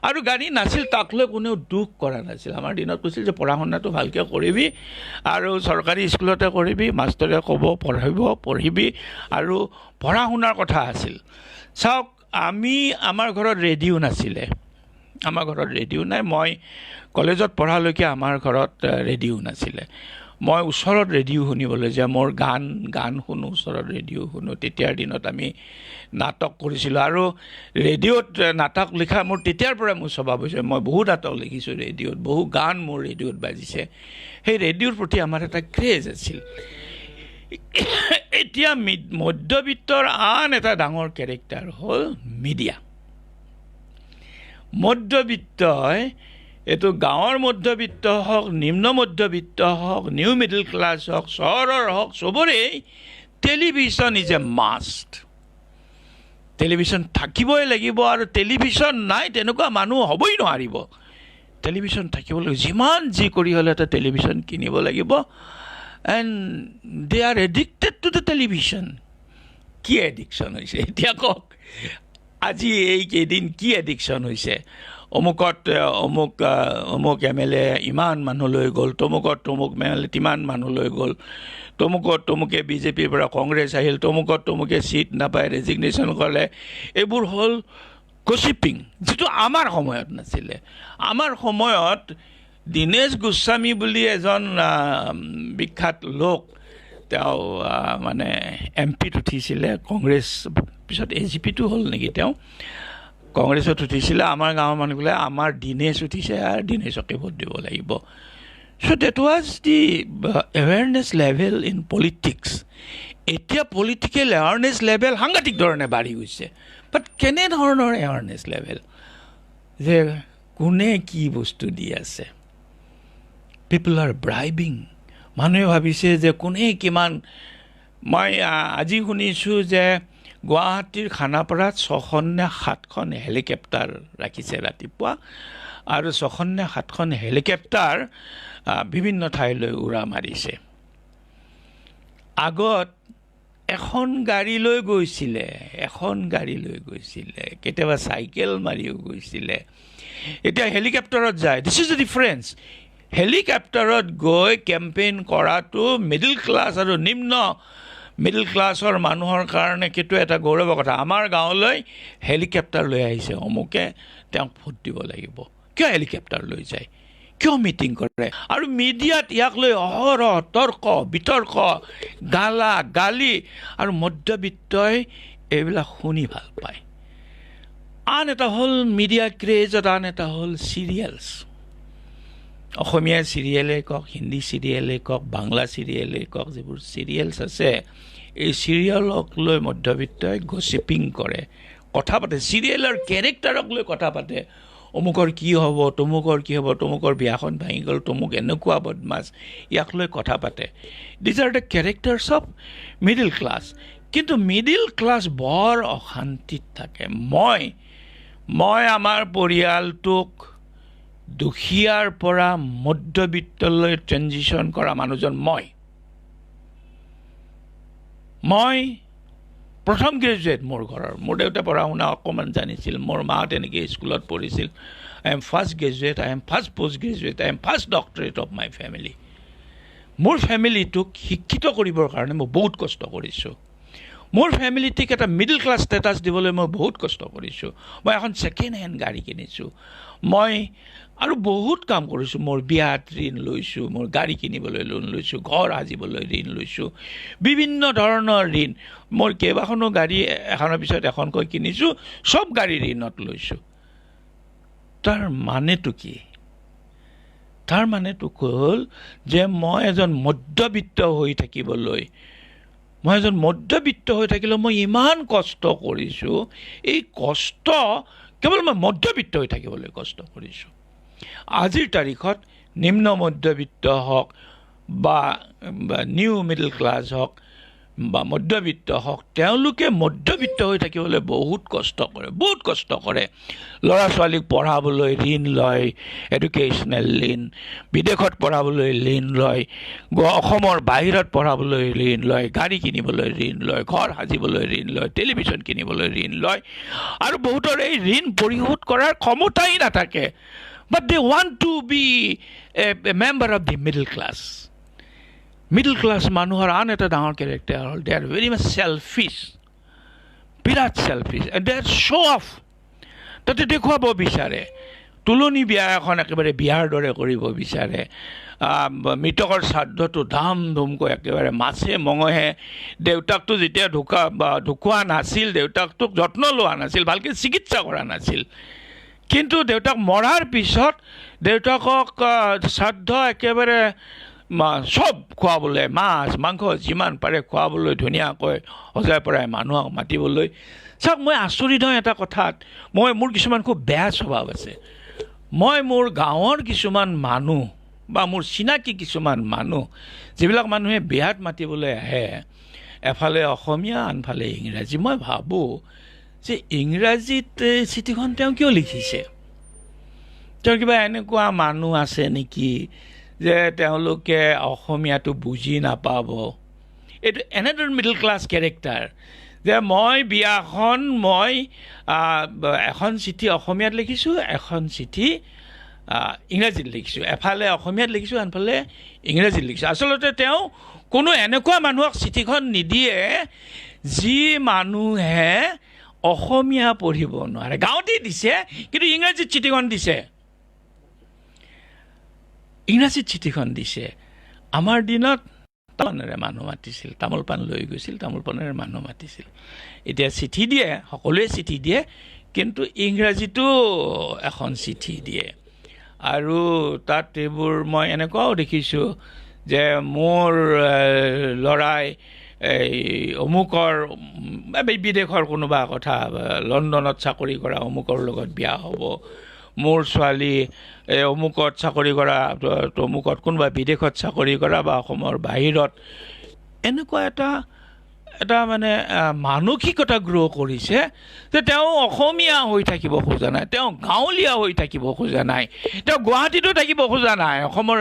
আৰু গাড়ী নাছিল তাক লৈ কোনেও দুখ কৰা নাছিল আমাৰ দিনত কৈছিল যে পঢ়া শুনাটো ভালকৈ কৰিবি আৰু চৰকাৰী স্কুলতে কৰিবি মাষ্টৰে ক'ব পঢ়িবি আৰু পঢ়া শুনাৰ কথা আছিল চাওক আমাৰ ঘৰত ৰেডিঅ' নাছিলে আমাৰ ঘৰত ৰেডিঅ' নাই মই কলেজত পঢ়ালৈকে আমাৰ ঘৰত ৰেডিঅ' নাছিলে মই ওচৰত ৰেডিঅ' শুনিবলৈ যে মোৰ গান শুনো ওচৰত ৰেডিঅ' শুনো তেতিয়াৰ দিনত আমি নাটক কৰিছিলোঁ আৰু ৰেডিঅ'ত নাটক লিখা মোৰ তেতিয়াৰ পৰাই মোৰ স্বভাৱ হৈছে মই বহুত নাটক লিখিছোঁ ৰেডিঅ'ত বহু গান মোৰ ৰেডিঅ'ত বাজিছে সেই ৰেডিঅ'ৰ প্ৰতি আমাৰ এটা ক্ৰেজ আছিল এতিয়া মধ্যবিত্তৰ আন এটা ডাঙৰ কেৰেক্টাৰ হ'ল মিডিয়া মধ্যবিত্তই এইটো গাঁৱৰ মধ্যবিত্ত হওক নিম্ন মধ্যবিত্ত হওক নিউ মিডল ক্লাছ হওক চহৰৰ হওক চবৰেই television is a must television থাকিবই লাগিব আৰু টেলিভিশ্যন নাই তেনেকুৱা মানুহ হ'বই নোৱাৰিব টেলিভিশ্যন থাকিব লাগিব যিমান যি কৰি হ'লে এটা টেলিভিশ্যন কিনিব লাগিব and De R addicted to the television কি এডিকশ্যন হৈছে এতিয়া কওক আজি এইকেইদিন কি এডিকশ্যন হৈছে অমুক MLA ইমান মানুহ লৈ গ'ল তমুক MLA ইমান মানুহ লৈ গ'ল তমুকে বিজেপিৰ পৰা কংগ্ৰেছ আহিল তমুকে ছিট নাপায় ৰেজিগনেশ্যন কৰে এইবোৰ হ'ল গচিপিং যিটো আমাৰ সময়ত নাছিলে আমাৰ সময়ত দীনেশ গোস্বামী বুলি এজন বিখ্যাত লোক তেওঁ মানে MPত উঠিছিলে কংগ্ৰেছ পিছত AGPটো হ'ল নেকি তেওঁ কংগ্ৰেছত উঠিছিলে আমাৰ গাঁৱৰ মানুহবিলাক আমাৰ দীনেশ উঠিছে আৰু দীনেশকে ভোট দিব লাগিব so' that was the awareness level in politics এতিয়া পলিটিকেল এৱাৰনেছ লেভেল সাংঘাতিক ধৰণে বাঢ়ি গৈছে বাট কেনেধৰণৰ এৱাৰনেছ লেভেল যে কোনে কি বস্তু দি আছে পিপল আৰ ব্ৰাইবিং মানুহে ভাবিছে যে কোনে কিমান মই আজি শুনিছোঁ যে গুৱাহাটীৰ খানাপাৰাত 6খন নে 7খন হেলিকপ্টাৰ ৰাখিছে ৰাতিপুৱা আৰু 6খন নে 7খন হেলিকপ্টাৰ বিভিন্ন ঠাইলৈ উৰা মাৰিছে আগত এখন গাড়ী লৈ গৈছিলে কেতিয়াবা চাইকেল মাৰিও গৈছিলে এতিয়া হেলিকপ্টাৰত যায় দিছ ইজ দ্য ডিফাৰেঞ্চ হেলিকপ্টাৰত গৈ কেম্পেইন কৰাটো মিডল ক্লাছ আৰু নিম্ন মিডল ক্লাছৰ মানুহৰ কাৰণে কিন্তু এটা গৌৰৱৰ কথা আমাৰ গাঁৱলৈ হেলিকপ্টাৰ লৈ আহিছে অমুকে তেওঁক ভোট দিব লাগিব কিয় হেলিকপ্টাৰ লৈ যায় কিয় মিটিং কৰে আৰু মিডিয়াত ইয়াক লৈ অহৰহ তৰ্ক বিতৰ্ক গালা গালি আৰু মধ্যবিত্তই এইবিলাক শুনি ভাল পায় আন এটা হ'ল মিডিয়া ক্ৰেজত আন এটা হ'ল চিৰিয়েলছ অসমীয়া চিৰিয়েলে কওক হিন্দী চিৰিয়েলে কওক বাংলা চিৰিয়েলে কওক যিবোৰ চিৰিয়েলছ আছে এই চিৰিয়েলক লৈ মধ্যবিত্তই গছিপিং কৰে কথা পাতে চিৰিয়েলৰ কেৰেক্টাৰক লৈ কথা পাতে অমুকৰ কি হ'ব তমুকৰ বিয়াখন ভাঙি গ'ল তমুক এনেকুৱা বদমাছ ইয়াক লৈ কথা পাতে these are the characters of middle class কিন্তু মিডিল ক্লাছ বৰ অশান্তিত থাকে মই আমাৰ পৰিয়ালটোক দুখীয়াৰ পৰা মধ্যবিত্তলৈ ট্ৰেঞ্জিশ্যন কৰা মানুহজন মই প্ৰথম গ্ৰেজুৱেট মোৰ ঘৰৰ মোৰ দেউতা পঢ়া শুনা অকণমান জানিছিল মোৰ মা তেনেকৈ স্কুলত পঢ়িছিল I am first graduate I am first post graduate I am first doctorate of my family মোৰ ফেমিলিটোক শিক্ষিত কৰিবৰ কাৰণে মই বহুত কষ্ট কৰিছোঁ মোৰ ফেমিলিটিক এটা মিডিল ক্লাছ ষ্টেটাছ দিবলৈ মই বহুত কষ্ট কৰিছোঁ মই এখন ছেকেণ্ড হেণ্ড গাড়ী কিনিছোঁ মই আৰু বহুত কাম কৰিছোঁ মোৰ বিয়াত ঋণ লৈছোঁ মোৰ গাড়ী কিনিবলৈ লোন লৈছোঁ ঘৰ সাজিবলৈ ঋণ লৈছোঁ বিভিন্ন ধৰণৰ ঋণ মোৰ কেইবাখনো গাড়ী এখনৰ পিছত এখনকৈ কিনিছোঁ চব গাড়ী ঋণত লৈছোঁ তাৰ মানেটো কি তাৰ মানেটো হ'ল যে মই এজন মধ্যবিত্ত হৈ থাকিবলৈ মই ইমান কষ্ট কৰিছোঁ এই কষ্ট কেৱল মই মধ্যবিত্ত হৈ থাকিবলৈ কষ্ট কৰিছোঁ আজিৰ তাৰিখত নিম্ন মধ্যবিত্ত হওক বা নিউ মিডল ক্লাছ হওক বা মধ্যবিত্ত হওক তেওঁলোকে মধ্যবিত্ত হৈ থাকিবলৈ বহুত কষ্ট কৰে ল'ৰা ছোৱালীক পঢ়াবলৈ ঋণ লয় এডুকেশ্যনেল ঋণ বিদেশত পঢ়াবলৈ ঋণ লয় অসমৰ বাহিৰত পঢ়াবলৈ ঋণ লয় গাড়ী কিনিবলৈ ঋণ লয় ঘৰ সাজিবলৈ ঋণ লয় টেলিভিশ্যন কিনিবলৈ ঋণ লয় আৰু বহুতৰ এই ঋণ পৰিশোধ কৰাৰ ক্ষমতাই নাথাকে but they want to be a member of the middle class মানুহৰ আন এটা ডাঙৰ কেৰেক্টাৰ হ'ল they are very much selfish Virat selfish and they are show off তাতে দেখুৱাব বিচাৰে তুলনি বিয়া এখন একেবাৰে বিয়াৰ দৰে কৰিব বিচাৰে মৃতকৰ শ্ৰাদ্ধটো ধাম ধুমকৈ একেবাৰে মাছে মঙহে দেউতাকটো যেতিয়া ঢুকুৱা নাছিল দেউতাকটোক যত্ন লোৱা নাছিল ভালকৈ চিকিৎসা কৰা নাছিল কিন্তু দেউতাক মৰাৰ পিছত দেউতাকক শ্ৰাদ্ধ একেবাৰে চব খুৱাবলৈ মাছ মাংস যিমান পাৰে খুৱাবলৈ ধুনীয়াকৈ সজাই পৰাই মানুহক মাতিবলৈ চাওক মই আচৰিত হয় এটা কথাত মোৰ কিছুমান খুব বেয়া স্বভাৱ আছে মই মোৰ গাঁৱৰ কিছুমান মানুহ বা মোৰ চিনাকি কিছুমান মানুহ যিবিলাক মানুহে বিয়াত মাতিবলৈ আহে এফালে অসমীয়া আনফালে ইংৰাজী মই ভাবোঁ যে ইংৰাজীত চিঠিখন তেওঁ কিয় লিখিছে তেওঁৰ কিবা এনেকুৱা মানুহ আছে নেকি যে তেওঁলোকে অসমীয়াটো বুজি নাপাব এইটো এনেদৰ মিডল ক্লাছ কেৰেক্টাৰ যে মই বিয়াখন এখন চিঠি অসমীয়াত লিখিছোঁ এখন চিঠি ইংৰাজীত লিখিছোঁ এফালে অসমীয়াত লিখিছোঁ আনফালে ইংৰাজীত লিখিছোঁ আচলতে তেওঁ কোনো এনেকুৱা মানুহক চিঠিখন নিদিয়ে যি মানুহে অসমীয়া পঢ়িব নোৱাৰে গাঁৱতেই দিছে কিন্তু ইংৰাজীত চিঠিখন দিছে আমাৰ দিনত তামোলেৰে মানুহ মাতিছিল তামোল পাণ লৈ গৈছিল তামোল পাণেৰে মানুহ মাতিছিল এতিয়া চিঠি দিয়ে সকলোৱে চিঠি দিয়ে কিন্তু ইংৰাজীতো এখন চিঠি দিয়ে আৰু তাত এইবোৰ মই এনেকুৱাও দেখিছোঁ যে মোৰ ল'ৰাই এই অমুকৰ বিদেশৰ কোনোবা কথা লণ্ডনত চাকৰি কৰা অমুকৰ লগত বিয়া হ'ব মোৰ ছোৱালী অমুকত চাকৰি কৰা অমুকত কোনোবা বিদেশত চাকৰি কৰা বা অসমৰ বাহিৰত এনেকুৱা এটা মানে মানসিকতা গ্ৰহ কৰিছে যে তেওঁ অসমীয়া হৈ থাকিব খোজা নাই তেওঁ গাঁৱলীয়া হৈ থাকিব খোজা নাই তেওঁ গুৱাহাটীতো থাকিব খোজা নাই অসমৰ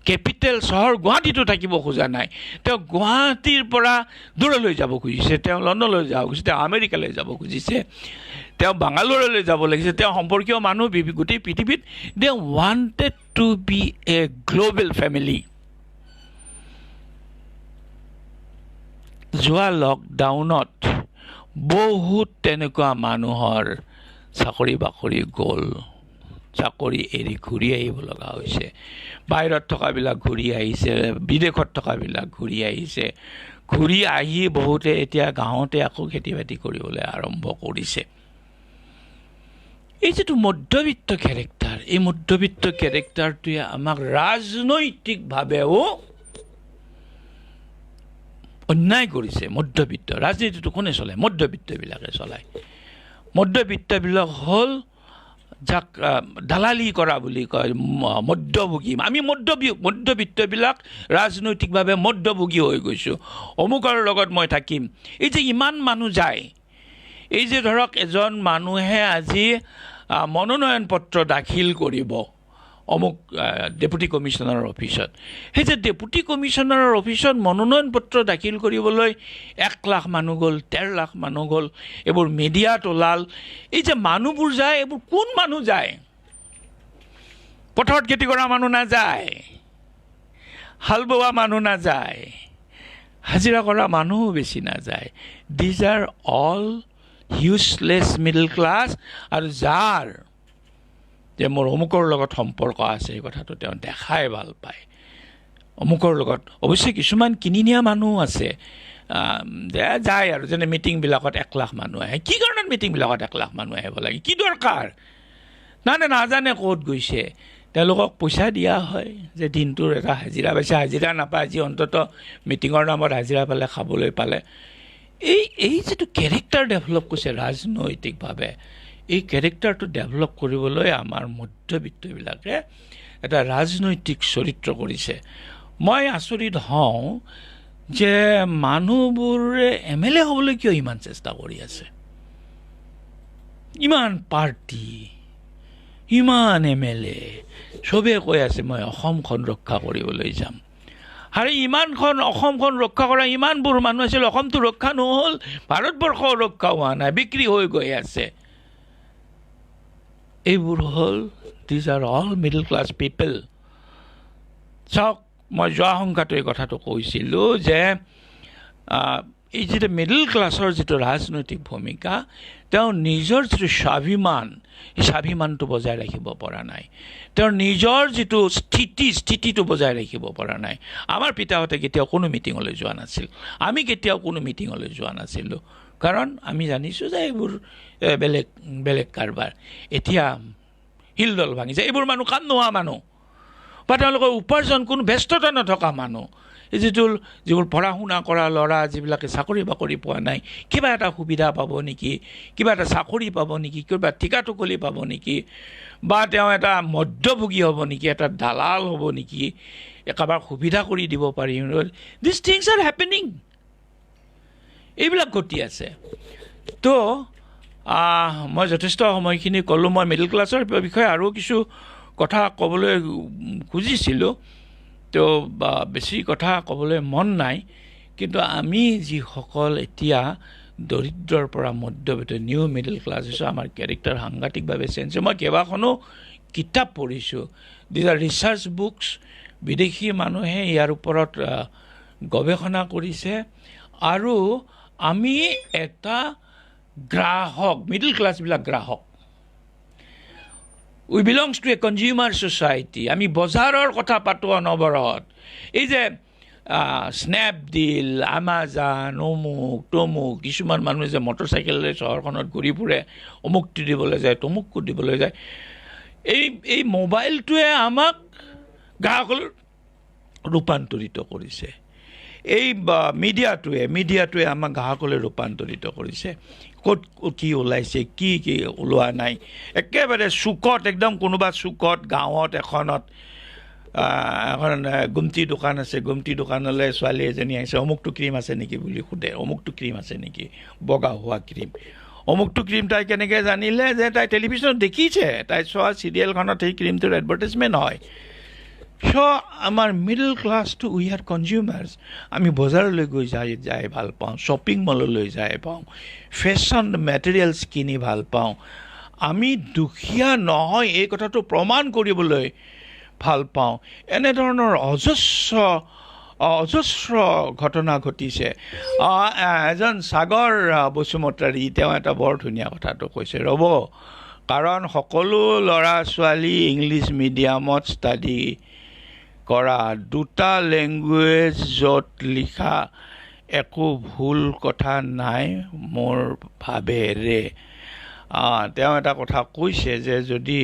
কেপিটেল চহৰ গুৱাহাটীতো থাকিব খোজা নাই তেওঁ গুৱাহাটীৰ পৰা দূৰলৈ যাব খুজিছে তেওঁ লণ্ডনলৈ যাব খুজিছে তেওঁ আমেৰিকালৈ যাব খুজিছে তেওঁ বাংগালোৰলৈ যাব লাগিছে তেওঁ সম্পৰ্কীয় মানুহ গোটেই পৃথিৱীত they wanted to be a global family যোৱা লকডাউনত বহুত তেনেকুৱা মানুহৰ চাকৰি বাকৰি গ'ল চাকৰি এৰি ঘূৰি আহিব লগা হৈছে বাহিৰত থকাবিলাক ঘূৰি আহিছে বিদেশত থকাবিলাক ঘূৰি আহিছে ঘূৰি আহি বহুতে এতিয়া গাঁৱতে আকৌ খেতি বাতি কৰিবলৈ আৰম্ভ কৰিছে এই যেটো মধ্যবিত্ত ক্যাৰেক্টাৰ এই মধ্যবিত্ত ক্যাৰেক্টাৰটোৱে আমাক ৰাজনৈতিকভাৱেও অন্যায় কৰিছে মধ্যবিত্ত ৰাজনীতিটো কোনে চলায় মধ্যবিত্তবিলাকে চলায় মধ্যবিত্তবিলাক হ'ল যাক দালালি কৰা বুলি কয় মধ্যভোগী আমি মধ্যবিত্তবিলাক ৰাজনৈতিকভাৱে মধ্যভোগী হৈ গৈছোঁ অমুকৰ লগত মই থাকিম এই যে ইমান মানুহ যায় এই যে ধৰক এজন মানুহে আজি মনোনয়ন পত্ৰ দাখিল কৰিব অমুক ডেপুটি কমিশনাৰৰ অফিচত সেই যে ডেপুটি কমিশনাৰৰ অফিচত মনোনয়ন পত্ৰ দাখিল কৰিবলৈ 1 লাখ মানুহ গ'ল 13 লাখ মানুহ গ'ল এইবোৰ মিডিয়াত ওলাল এই যে মানুহবোৰ যায় এইবোৰ কোন মানুহ যায় পথাৰত খেতি কৰা মানুহ নাযায় হাল বোৱা মানুহ নাযায় হাজিৰা কৰা মানুহো বেছি নাযায় these are all useless middle class আৰু যাৰ যে মোৰ অমুকৰ লগত সম্পৰ্ক আছে এই কথাটো তেওঁ দেখাই ভাল পায় অমুকৰ লগত অৱশ্যে কিছুমান কিনি নিয়া মানুহ আছে যায় আৰু যেনে মিটিংবিলাকত 1 লাখ মানুহ আহে কি কাৰণত মিটিংবিলাকত 1 লাখ মানুহ আহিব লাগে কি দৰকাৰ নাজানে ক'ত গৈছে তেওঁলোকক পইচা দিয়া হয় যে দিনটোৰ এটা হাজিৰা পাইছে হাজিৰা নাপায় আজি অন্তত মিটিঙৰ নামত হাজিৰা পালে খাবলৈ পালে এই যেটো কেৰেক্টাৰ ডেভেলপ কৰিছে ৰাজনৈতিকভাৱে এই কেৰেক্টাৰটো ডেভেলপ কৰিবলৈ আমাৰ মধ্যবিত্তবিলাকে এটা ৰাজনৈতিক চৰিত্ৰ কৰিছে মই আচৰিত হওঁ যে মানুহবোৰে এমএলএ হ'বলৈ কিয় ইমান চেষ্টা কৰি আছে ইমান পাৰ্টি ইমান এমএলএ সবে কৈ আছে মই অসমখন ৰক্ষা কৰিবলৈ যাম আৰু ইমানখন অসমখন ৰক্ষা কৰা ইমানবোৰ মানুহ আছিল অসমটো ৰক্ষা নহ'ল ভাৰতবৰ্ষ ৰক্ষা হোৱা নাই বিক্ৰী হৈ গৈ আছে এইবোৰ হ'ল these are all middle class people চাওক মই যোৱা সংখ্যাটো এই কথাটো কৈছিলোঁ যে এই যিটো মিডল ক্লাছৰ যিটো ৰাজনৈতিক ভূমিকা তেওঁ নিজৰ যিটো স্বাভিমান এই স্বাভিমানটো বজাই ৰাখিব পৰা নাই তেওঁৰ নিজৰ যিটো স্থিতিটো বজাই ৰাখিব পৰা নাই আমাৰ পিতাহঁতে কেতিয়াও কোনো মিটিঙলৈ যোৱা নাছিল আমি কেতিয়াও কোনো মিটিঙলৈ যোৱা নাছিলোঁ কাৰণ আমি জানিছোঁ যে এইবোৰ বেলেগ কাৰবাৰ এতিয়া হিলদল ভাঙিছে এইবোৰ মানুহ কাম নোহোৱা মানুহ বা তেওঁলোকৰ উপাৰ্জন কোনো ব্যস্ততা নথকা মানুহ এই যিবোৰ পঢ়া শুনা কৰা ল'ৰা যিবিলাকে চাকৰি বাকৰি পোৱা নাই কিবা এটা সুবিধা পাব নেকি কিবা এটা চাকৰি পাব নেকি কিবা ঠিকাটুকলি পাব নেকি বা তেওঁ এটা মধ্যভোগী হ'ব নেকি এটা দালাল হ'ব নেকি একেবাৰে সুবিধা কৰি দিব পাৰিম দিছ থিংছ আৰ হেপেনিং এইবিলাক ঘটি আছে তো মই যথেষ্ট সময়খিনি ক'লোঁ মই মিডল ক্লাছৰ বিষয়ে আৰু কিছু কথা ক'বলৈ খুজিছিলোঁ তো বেছি কথা ক'বলৈ মন নাই কিন্তু আমি যিসকল এতিয়া দৰিদ্ৰৰ পৰা মধ্যবিত্ত নিউ মিডল ক্লাছ হৈছোঁ আমাৰ কেৰেক্টাৰ সাংঘাতিকভাৱে চেঞ্জ মই কেইবাখনো কিতাপ পঢ়িছোঁ দিজ আৰ ৰিচাৰ্চ বুকছ বিদেশী মানুহে ইয়াৰ ওপৰত গৱেষণা কৰিছে আৰু আমি এটা গ্ৰাহক মিডল ক্লাছবিলাক গ্ৰাহক we belongs to a consumer society আমি বজাৰৰ কথা পাতোঁ অনবৰত এই যে স্নেপডিল আমাজন অমুক তমুক কিছুমান মানুহে যে মটৰচাইকেলেৰে চহৰখনত ঘূৰি ফুৰে অমুকটো দিবলৈ যায় তমুকটো দিবলৈ যায় এই মোবাইলটোৱে আমাক গ্ৰাহকলৈ ৰূপান্তৰিত কৰিছে এই মিডিয়াটোৱে আমাক গ্ৰাহকলৈ ৰূপান্তৰিত কৰিছে ক'ত কি ওলাইছে কি ওলোৱা নাই একেবাৰে চুকত একদম কোনোবা চুকত গাঁৱত এখন গুমটি দোকান আছে গুমটি দোকানলৈ ছোৱালী এজনী আহিছে অমুকটো ক্ৰীম আছে নেকি বুলি সোধে অমুকটো ক্ৰীম আছে নেকি বগা হোৱা ক্ৰীম অমুকটো ক্ৰীম তাই কেনেকৈ জানিলে যে তাই টেলিভিশ্যনত দেখিছে তাই চোৱা চিৰিয়েলখনত সেই ক্ৰীমটোৰ এডভাৰটাইজমেণ্ট হয় আমাৰ মিডল ক্লাছটো উই আৰ কনজিউমাৰ্ছ আমি বজাৰলৈ গৈ যাই ভাল পাওঁ শ্বপিং মললৈ যাই পাওঁ ফেশ্বন মেটেৰিয়েলছ কিনি ভাল পাওঁ আমি দুখীয়া নহয় এই কথাটো প্ৰমাণ কৰিবলৈ ভাল পাওঁ এনেধৰণৰ অজস্ৰ ঘটনা ঘটিছে এজন সাগৰ বসুমতাৰী তেওঁ এটা বৰ ধুনীয়া কথাটো কৈছে ৰ'ব কাৰণ সকলো ল'ৰা ছোৱালী ইংলিছ মিডিয়ামত ষ্টাডি কৰা, দুটা লেংগুৱেজত লিখা একো ভুল কথা নাই মোৰ ভাৱেৰে। তেওঁ এটা কথা কৈছে যে যদি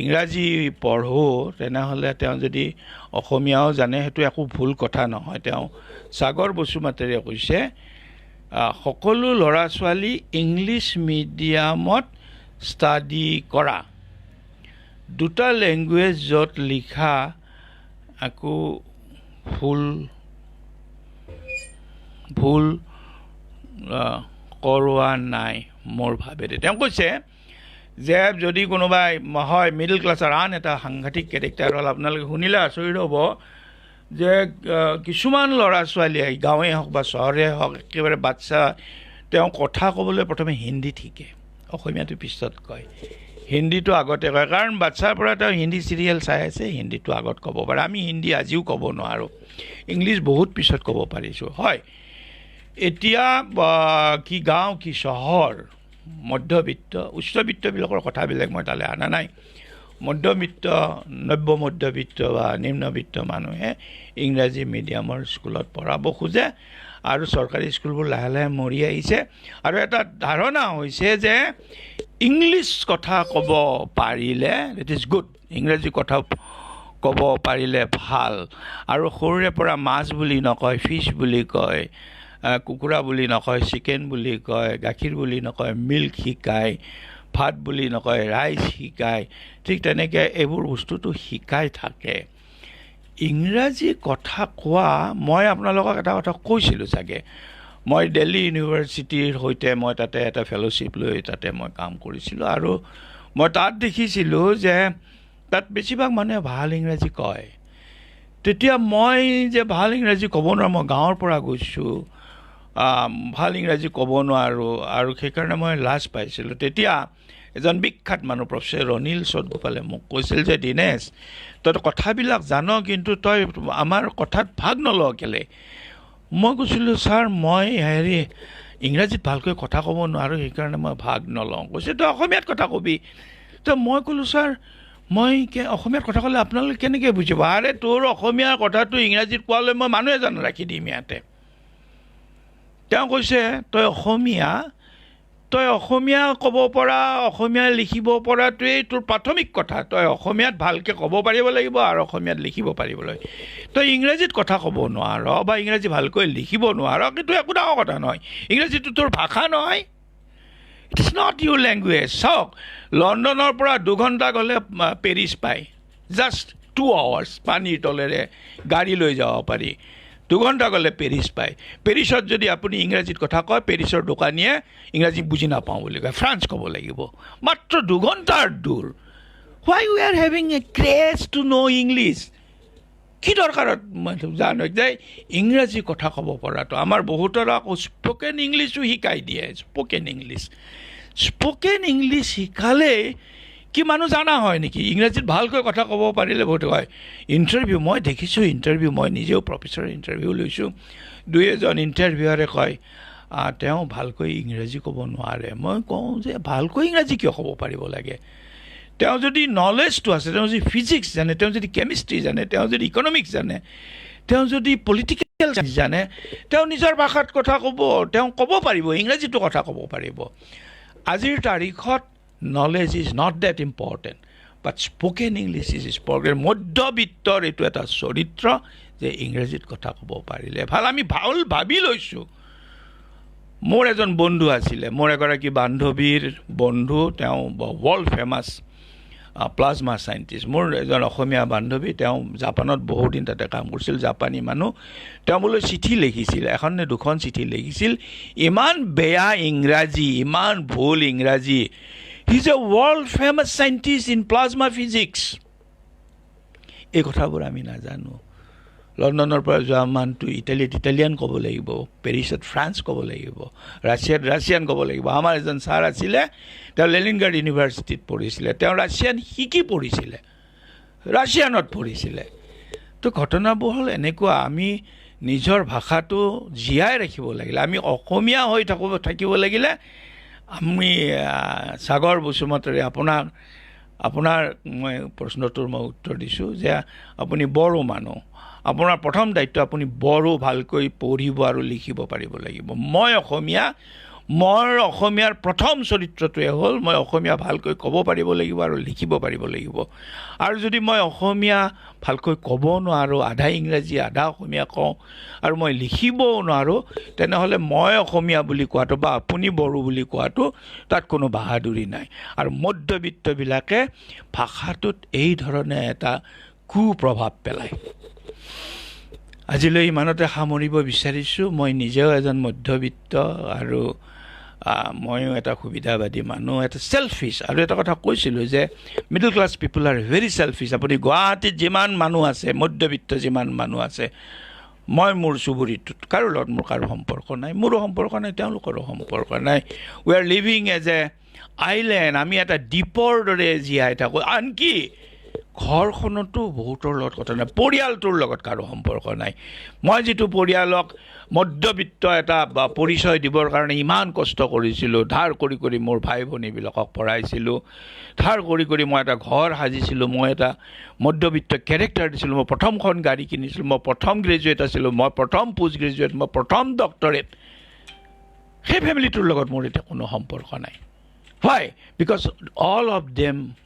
ইংৰাজী পঢ়োঁ তেনেহ'লে তেওঁ যদি অসমীয়াও জানে সেইটো একো ভুল কথা নহয়। তেওঁ সাগৰ বসুমতাৰীয়ে কৈছে সকলো ল'ৰা ছোৱালী ইংলিছ মিডিয়ামত ষ্টাডি কৰা, দুটা লেংগুৱেজত লিখা একো ভুল কৰোৱা নাই মোৰ ভাৱেৰে। তেওঁ কৈছে যে যদি কোনোবাই হয় মিডল ক্লাছৰ আন এটা সাংঘাতিক কেৰেক্টাৰ হ'ল, আপোনালোকে শুনিলে আচৰিত হ'ব যে কিছুমান ল'ৰা ছোৱালীয়ে গাঁৱে হওক বা চহৰে হওক একেবাৰে বাচ্চা তেওঁ কথা ক'বলৈ প্ৰথমে হিন্দীত শিকে, অসমীয়াটো পিছত কয়, হিন্দীটো আগতে কয়। কাৰণ বাচ্ছাৰ পৰা তেওঁ হিন্দী চিৰিয়েল চাই আছে, হিন্দীটো আগত ক'ব পাৰে। আমি হিন্দী আজিও ক'ব নোৱাৰোঁ, ইংলিছ বহুত পিছত ক'ব পাৰিছোঁ। হয়, এতিয়া কি গাঁও কি চহৰ, মধ্যবিত্ত উচ্চবিত্তবিলাকৰ কথাবিলাক মই তালৈ অনা নাই। মধ্যবিত্ত নব্য মধ্যবিত্ত বা নিম্নবিত্ত মানুহে ইংৰাজী মিডিয়ামৰ স্কুলত পঢ়াব খোজে আৰু চৰকাৰী স্কুলবোৰ লাহে লাহে মৰি আহিছে। আৰু এটা ধাৰণা হৈছে যে ইংলিছ কথা ক'ব পাৰিলে ইট ইজ গুড, ইংৰাজী কথা ক'ব পাৰিলে ভাল। আৰু সৰুৰে পৰা মাছ বুলি নকয়, ফিছ বুলি কয়, কুকুৰা বুলি নকয়, চিকেন বুলি কয়, গাখীৰ বুলি নকয়, মিল্ক শিকায়, ভাত বুলি নকয়, ৰাইচ শিকায়। ঠিক তেনেকৈ এইবোৰ বস্তুটো শিকাই থাকে। ইংৰাজী কথা কোৱা, মই আপোনালোকক এটা কথা কৈছিলোঁ চাগে, মই দিল্লী ইউনিভাৰ্চিটিৰ সৈতে মই তাতে এটা ফেলোশ্বিপ লৈ তাতে মই কাম কৰিছিলোঁ আৰু মই তাত দেখিছিলোঁ যে তাত বেছিভাগ মানুহে ভাল ইংৰাজী কয়। তেতিয়া মই যে ভাল ইংৰাজী ক'ব নোৱাৰোঁ, মই গাঁৱৰ পৰা গৈছোঁ, ভাল ইংৰাজী ক'ব নোৱাৰোঁ আৰু সেইকাৰণে মই লাজ পাইছিলোঁ। তেতিয়া এজন বিখ্যাত মানুহ প্ৰফেচৰ অনিল সদগোপালে মোক কৈছিল যে দিনেশ, তই কথাবিলাক জান কিন্তু তই আমাৰ কথাত ভাগ নলওঁ কেলে? মই কৈছিলোঁ ছাৰ মই ইংৰাজীত ভালকৈ কথা ক'ব নোৱাৰোঁ, সেইকাৰণে মই ভাগ নলওঁ। কৈছে তই অসমীয়াত কথা কবি। তো মই ক'লোঁ ছাৰ মই অসমীয়াত কথা ক'লে আপোনালোকে কেনেকৈ বুজিব? আৰে তোৰ অসমীয়াৰ কথাটো ইংৰাজীত কোৱালৈ মই মানুহ এজন ৰাখি দিম ইয়াতে। তেওঁ কৈছে তই অসমীয়া ক'ব পৰা, অসমীয়া লিখিব পৰাটোৱেই তোৰ প্ৰাথমিক কথা। তই অসমীয়াত ভালকৈ ক'ব পাৰিব লাগিব আৰু অসমীয়াত লিখিব পাৰিব লাগিব। তই ইংৰাজীত কথা ক'ব নোৱাৰ বা ইংৰাজী ভালকৈ লিখিব নোৱাৰ, কিন্তু একো ডাঙৰ কথা নহয়। ইংৰাজীটো তোৰ ভাষা নহয়, it is not Euro language. চাওক, লণ্ডনৰ পৰা 2 ঘণ্টা গ'লে পেৰিছ পায়, জাষ্ট 2 hours পানীৰ তলেৰে গাড়ী লৈ যাব পাৰি। 2 ঘণ্টা গ'লে পেৰিছ পায়। পেৰিছত যদি আপুনি ইংৰাজীত কথা কয়, পেৰিছৰ দোকানীয়ে ইংৰাজী বুজি নাপাওঁ বুলি কয়, ফ্ৰান্স ক'ব লাগিব। মাত্ৰ 2 ঘণ্টাৰ দূৰ। Why we are having a craze to know' English? কি দৰকাৰত মই জানো যে ইংৰাজী কথা ক'ব পৰাটো? আমাৰ বহুতৰ আকৌ স্পকেন ইংলিছো শিকাই দিয়ে। স্পকেন ইংলিছ শিকালে কি মানুহ জানা হয় নেকি? ইংৰাজীত ভালকৈ কথা ক'ব পাৰিলে বহুত হয়। ইণ্টাৰভিউ মই দেখিছোঁ, মই নিজেও প্ৰফেচৰৰ ইণ্টাৰভিউ লৈছোঁ। 2-এজন ইণ্টাৰভিউৱাৰে কয় তেওঁ ভালকৈ ইংৰাজী ক'ব নোৱাৰে। মই কওঁ যে ভালকৈ ইংৰাজী কিয় ক'ব পাৰিব লাগে? তেওঁ যদি নলেজটো আছে, তেওঁ যদি ফিজিক্স জানে, তেওঁ যদি কেমিষ্ট্ৰি জানে, তেওঁ যদি ইকনমিক্স জানে, তেওঁ যদি পলিটিকেল চাইন্স জানে, তেওঁ নিজৰ ভাষাত কথা তেওঁ ক'ব পাৰিব, ইংৰাজীটো কথা ক'ব পাৰিব। আজিৰ তাৰিখত knowledge is not that important, but spoken English is important. মধ্যবিত্তৰ এইটো এটা চৰিত্ৰ যে ইংৰাজীত কথা ক'ব পাৰিলে ভাল। আমি ভাবি লৈছোঁ। মোৰ এজন বন্ধু আছিলে, মোৰ এগৰাকী বান্ধৱীৰ বন্ধু, তেওঁ ৱৰ্ল্ড ফেমাছ প্লাজমা চাইণ্টিষ্ট। মোৰ এজন অসমীয়া বান্ধৱী, তেওঁ জাপানত বহুদিন তাতে কাম কৰিছিল, জাপানী মানুহ। তেওঁ মোলৈ চিঠি লিখিছিল, 1 নে 2খন চিঠি লিখিছিল। ইমান বেয়া ইংৰাজী, ইমান ভুল ইংৰাজী। He is a world famous scientist in plasma physics. এই কথাবোৰ আমি নাজানো। লণ্ডনৰ পৰা যোৱা মানুহটো ইটালীত ইটালিয়ান ক'ব লাগিব, পেৰিছত ফ্ৰান্স ক'ব লাগিব, ৰাছিয়াত ৰাছিয়ান ক'ব লাগিব। আমাৰ এজন ছাৰ আছিলে, তেওঁ লেনিনগ্ৰাড ইউনিভাৰ্চিটিত পঢ়িছিলে, তেওঁ ৰাছিয়ান শিকি পঢ়িছিলে, ৰাছিয়ানত পঢ়িছিলে। তো ঘটনাবোৰ হ'ল এনেকুৱা, আমি নিজৰ ভাষাটো জীয়াই ৰাখিব লাগিলে, আমি অসমীয়া হৈ থাকিব লাগিলে আমি সাগৰ বসুমতাৰী আপোনাৰ মই প্ৰশ্নটোৰ মই উত্তৰ দিছোঁ যে আপুনি বড়ো মানুহ আপোনাৰ প্ৰথম দায়িত্ব আপুনি বড়ো ভালকৈ পঢ়িব আৰু লিখিব পাৰিব লাগিব মই অসমীয়াৰ প্ৰথম চৰিত্ৰটোৱে হ'ল মই অসমীয়া ভালকৈ ক'ব পাৰিব লাগিব আৰু লিখিব পাৰিব লাগিব আৰু যদি মই অসমীয়া ভালকৈ ক'ব নোৱাৰোঁ আধা ইংৰাজী আধা অসমীয়া কওঁ আৰু মই লিখিবও নোৱাৰোঁ তেনেহ'লে মই অসমীয়া বুলি কোৱাটো বা আপুনি বড়ো বুলি কোৱাটো তাত কোনো বাহাদুৰি নাই আৰু মধ্যবিত্তবিলাকে ভাষাটোত এই ধৰণে এটা কুপ্ৰভাৱ পেলায় আজিলৈ ইমানতে সামৰিব বিচাৰিছোঁ মই নিজেও এজন মধ্যবিত্ত আৰু ময়ো এটা সুবিধাবাদী মানুহ এটা চেলফিছ আৰু এটা কথা কৈছিলোঁ যে মিডল ক্লাছ পিপল আৰ ভেৰি চেলফিছ আপুনি গুৱাহাটীত যিমান মানুহ আছে মধ্যবিত্ত যিমান মানুহ আছে মই মোৰ চুবুৰীটোত কাৰো লগত মোৰ কাৰো সম্পৰ্ক নাই মোৰো সম্পৰ্ক নাই তেওঁলোকৰো সম্পৰ্ক নাই we are living as a island আমি এটা দ্বীপৰ দৰে জীয়াই থাকোঁ আনকি ঘৰখনতো বহুতৰ লগত কথা নাই পৰিয়ালটোৰ লগত কাৰো সম্পৰ্ক নাই মই যিটো পৰিয়ালক মধ্যবিত্ত এটা পৰিচয় দিবৰ কাৰণে ইমান কষ্ট কৰিছিলোঁ ধাৰ কৰি কৰি মোৰ ভাই ভনীবিলাকক পঢ়াইছিলোঁ ধাৰ কৰি কৰি মই এটা ঘৰ সাজিছিলোঁ মই এটা মধ্যবিত্ত কেৰেক্টাৰ দিছিলোঁ মই প্ৰথমখন গাড়ী কিনিছিলোঁ মই প্ৰথম গ্ৰেজুৱেট আছিলোঁ মই প্ৰথম পোষ্ট গ্ৰেজুৱেট মই প্ৰথম ডক্টৰেট সেই ফেমিলিটোৰ লগত মোৰ এতিয়া কোনো সম্পৰ্ক নাই Why? Because all of them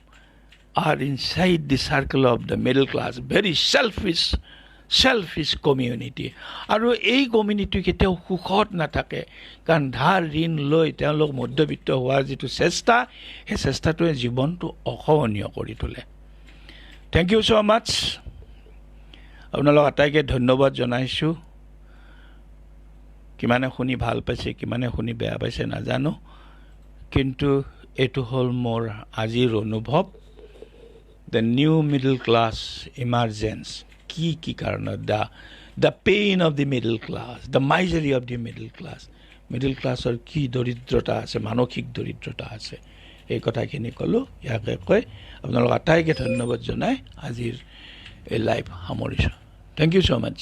are inside the circle of the middle class, very selfish community. আৰু এই কমিউনিটি কেতিয়াও সুখত নাথাকে কাৰণ ধাৰ ঋণ লৈ তেওঁলোক মধ্যবিত্ত হোৱাৰ যিটো চেষ্টা সেই চেষ্টাটোৱে জীৱনটো অসহনীয় কৰি তোলে থেংক ইউ ছ' মাছ আপোনালোক আটাইকে ধন্যবাদ জনাইছোঁ কিমানে শুনি ভাল পাইছে কিমানে শুনি বেয়া পাইছে নাজানো কিন্তু এইটো হ'ল মোৰ আজিৰ অনুভৱ the new middle class emergence কি কাৰণত the pain of the middle class the misery of the middle classৰ কি দৰিদ্ৰতা আছে মানসিক দৰিদ্ৰতা আছে এই কথাখিনি ক'লোঁ ইয়াকে কৈ আপোনালোক আটাইকে ধন্যবাদ জনাই আজিৰ এই লাইভ সামৰিছোঁ থেংক ইউ ছ' মাছ